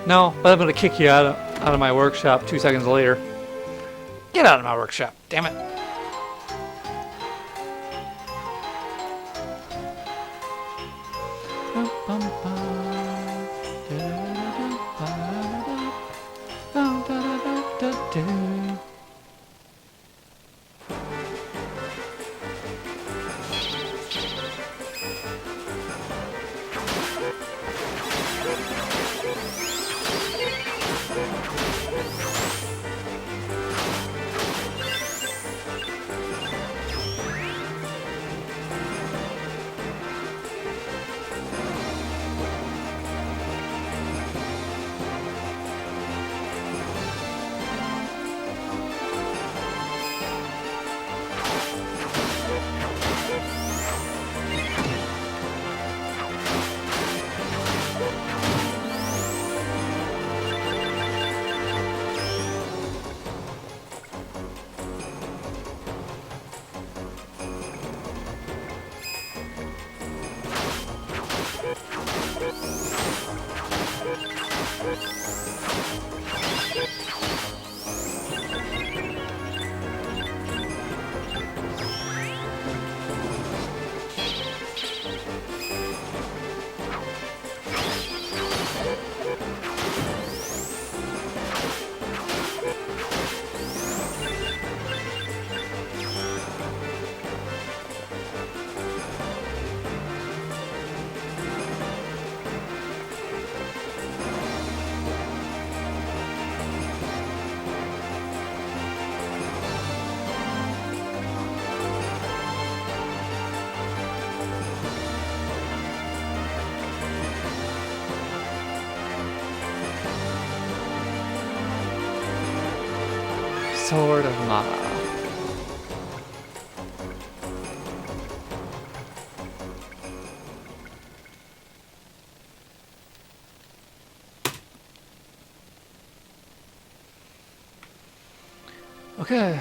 No, but I'm gonna kick you out of my workshop 2 seconds later. Get out of my workshop, damn it. Sword of Mana. Okay.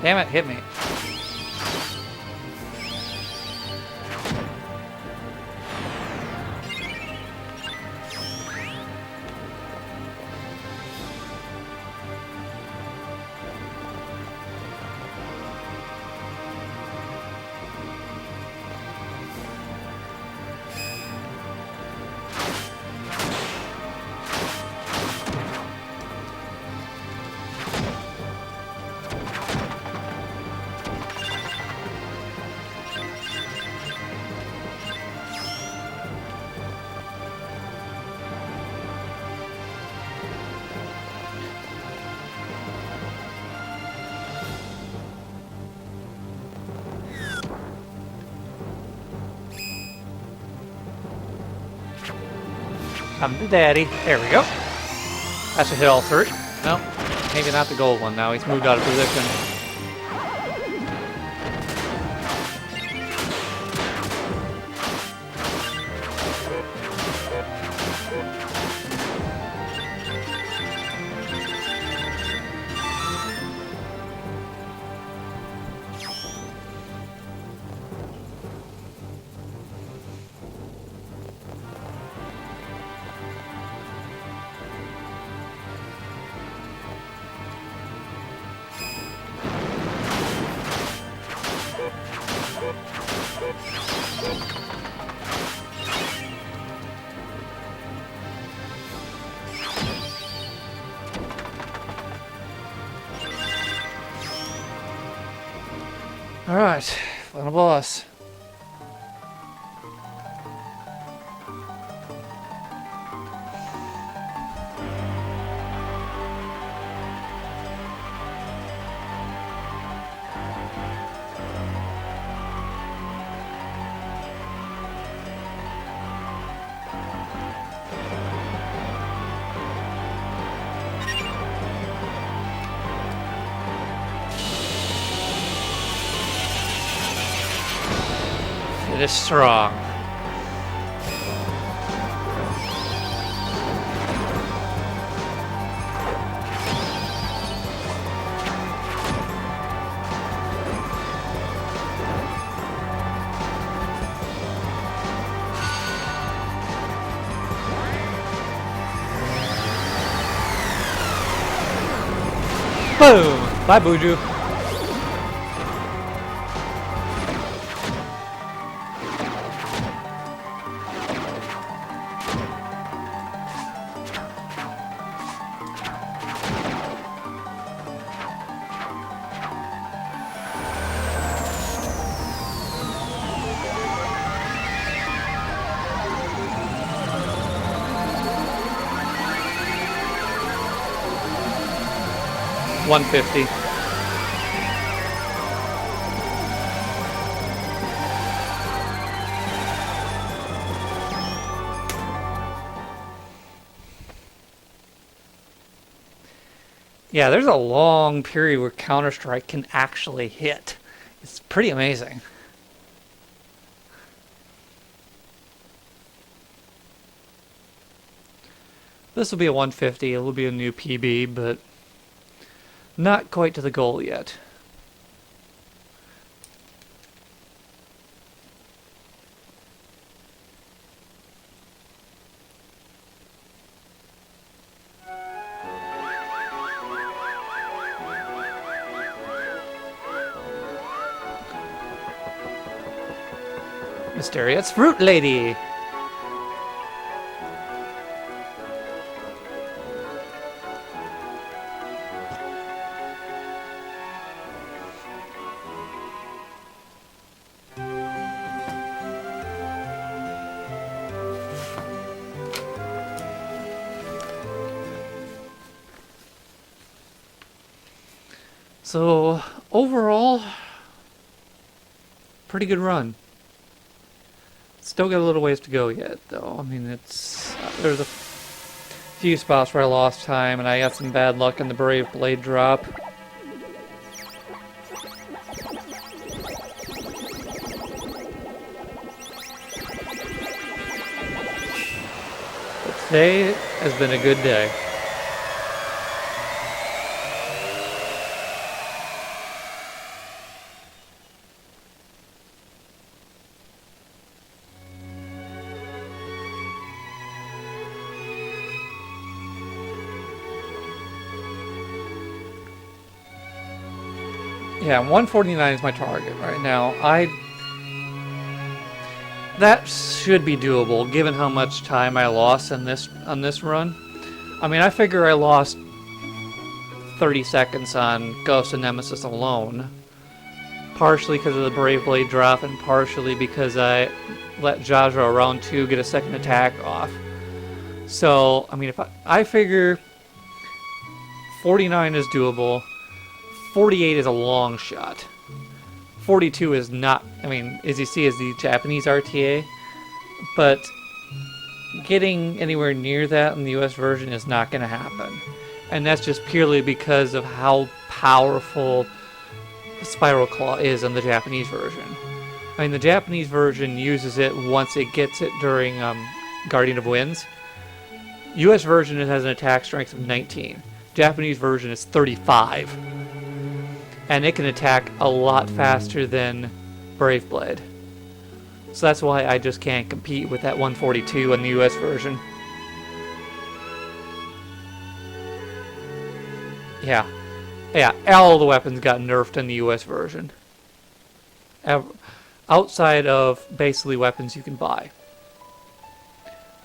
Damn it, hit me. I'm the daddy. There we go. That should hit all three. No, maybe not the gold one now. He's moved out of position. Alright, final boss. It is strong. Boom! Bye, Buju. $150. Yeah, there's a long period where Counter-Strike can actually hit. It's pretty amazing. This will be a 150. It will be a new PB, but not quite to the goal yet. Mysterious Fruit Lady! So, overall, pretty good run. Still got a little ways to go yet, though. I mean, there's a few spots where I lost time, and I got some bad luck in the Brave Blade drop. But today has been a good day. Yeah, 149 is my target right now. That should be doable, given how much time I lost on this run. I mean, I figure I lost 30 seconds on Ghost and Nemesis alone. Partially because of the Brave Blade drop, and partially because I let Jajra round 2 get a second attack off. So, I mean, if I figure 49 is doable, 48 is a long shot. 42 is not, I mean, as you see, is the Japanese RTA, but getting anywhere near that in the US version is not going to happen. And that's just purely because of how powerful Spiral Claw is in the Japanese version. I mean, the Japanese version uses it once it gets it during Guardian of Winds. US version, it has an attack strength of 19. Japanese version is 35. And it can attack a lot faster than Brave Blade. So that's why I just can't compete with that 142 in the US version. Yeah, all the weapons got nerfed in the US version. Outside of basically weapons you can buy.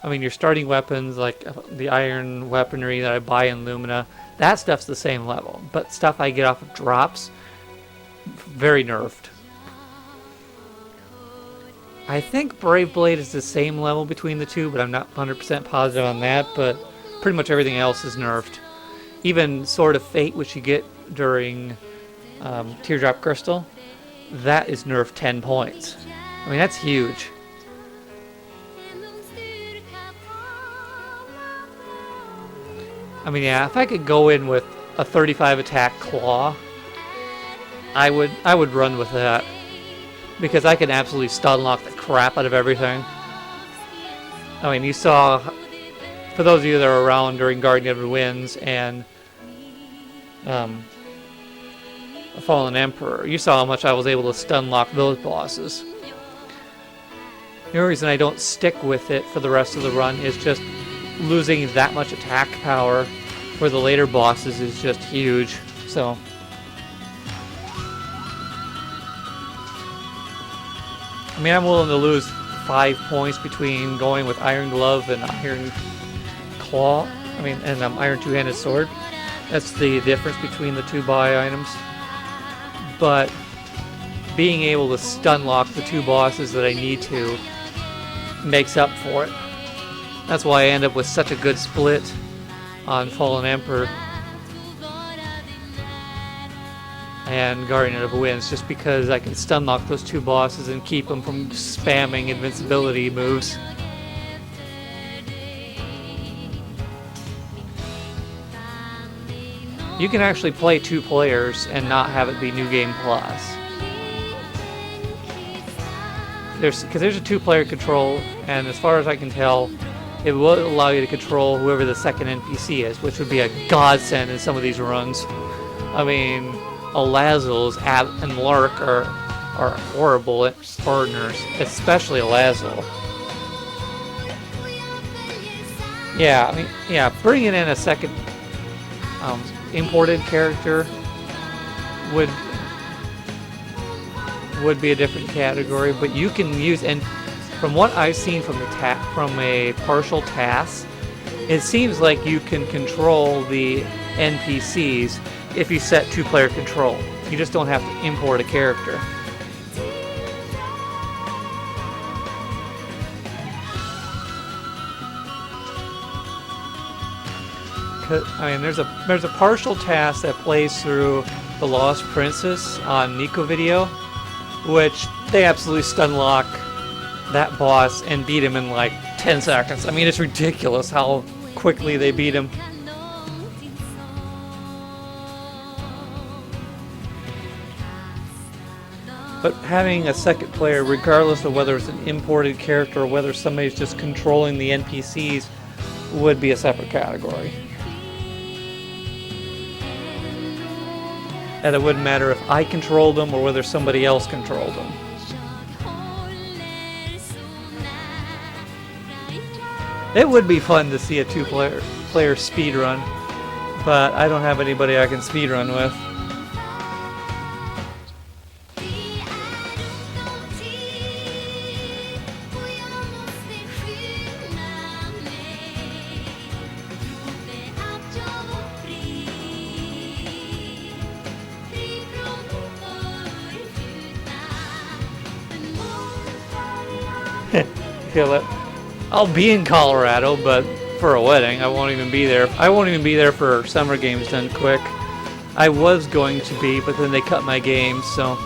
I mean, your starting weapons, like the iron weaponry that I buy in Lumina, that stuff's the same level. But stuff I get off of drops, very nerfed. I think Brave Blade is the same level between the two, but I'm not 100% positive on that, but pretty much everything else is nerfed. Even Sword of Fate, which you get during Teardrop Crystal, that is nerfed 10 points. I mean, that's huge. I mean, yeah, if I could go in with a 35 attack claw, I would run with that. Because I can absolutely stun lock the crap out of everything. I mean, you saw, for those of you that are around during Guardian of the Winds and Fallen Emperor, you saw how much I was able to stun lock those bosses. The only reason I don't stick with it for the rest of the run is just losing that much attack power for the later bosses is just huge. So I mean, I'm willing to lose 5 points between going with Iron Glove and Iron Claw. I mean, and Iron Two-Handed Sword. That's the difference between the two buy items. But being able to stun lock the two bosses that I need to makes up for it. That's why I end up with such a good split on Fallen Emperor and Guardian of the Winds, just because I can stun lock those two bosses and keep them from spamming invincibility moves. You can actually play 2 players and not have it be New Game Plus. Because there's a 2-player control, and as far as I can tell, it will allow you to control whoever the second NPC is, which would be a godsend in some of these runs. I mean, Alazels and Lark are horrible partners, especially Alazel. Yeah, I mean, yeah, bringing in a second imported character would be a different category, but you can use, and from what I've seen from a partial task, it seems like you can control the NPCs if you set 2-player control. You just don't have to import a character. I mean, there's a partial task that plays through The Lost Princess on Nico Video, which they absolutely stun lock that boss and beat him in like 10 seconds. I mean, it's ridiculous how quickly they beat him. But having a second player, regardless of whether it's an imported character or whether somebody's just controlling the NPCs, would be a separate category. And it wouldn't matter if I controlled them or whether somebody else controlled them. It would be fun to see a 2-player speed run, but I don't have anybody I can speed run with. I'll be in Colorado, but for a wedding, I won't even be there. I won't even be there for Summer Games Done Quick. I was going to be, but then they cut my games, so.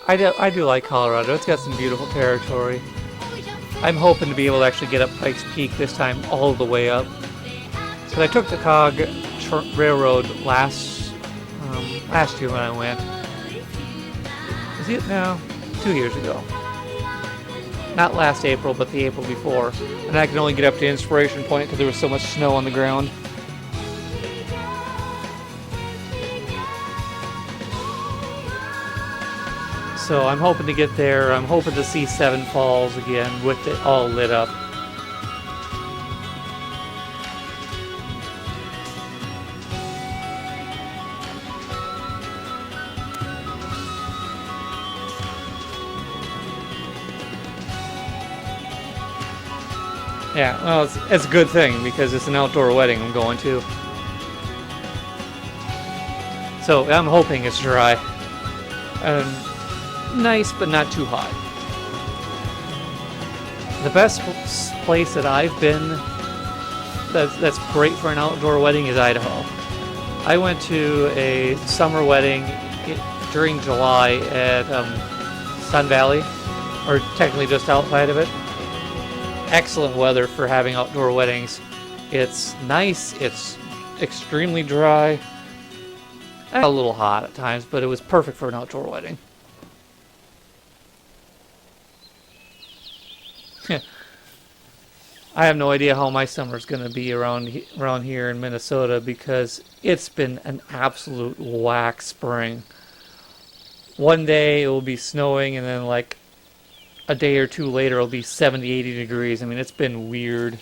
I do like Colorado. It's got some beautiful territory. I'm hoping to be able to actually get up Pikes Peak this time all the way up. Because I took the Cog Railroad last year when I went. Is it now? 2 years ago. Not last April, but the April before. And I could only get up to Inspiration Point because there was so much snow on the ground. So I'm hoping to get there. I'm hoping to see Seven Falls again with it all lit up. Yeah, well, it's a good thing because it's an outdoor wedding I'm going to. So I'm hoping it's dry. Nice, but not too hot. The best place that I've been that's great for an outdoor wedding is Idaho. I went to a summer wedding during July at Sun Valley, or technically just outside of it. Excellent weather for having outdoor weddings. It's nice, it's extremely dry, and a little hot at times, but it was perfect for an outdoor wedding. I have no idea how my summer's going to be around here in Minnesota because it's been an absolute whack spring. One day it will be snowing and then like a day or two later it'll be 70, 80 degrees. I mean, it's been weird.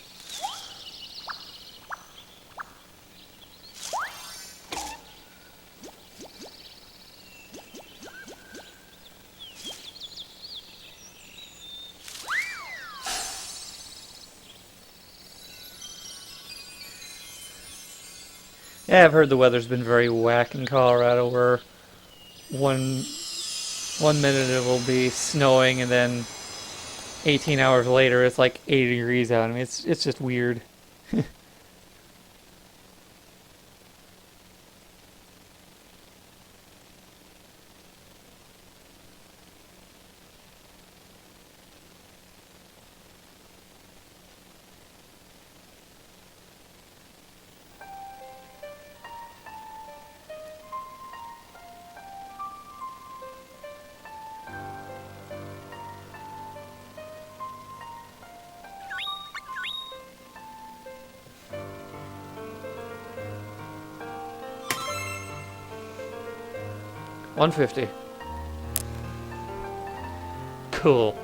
Yeah, I've heard the weather's been very whack in Colorado, where one minute it will be snowing and then 18 hours later it's like 80 degrees out. I mean, it's just weird. $150. Cool.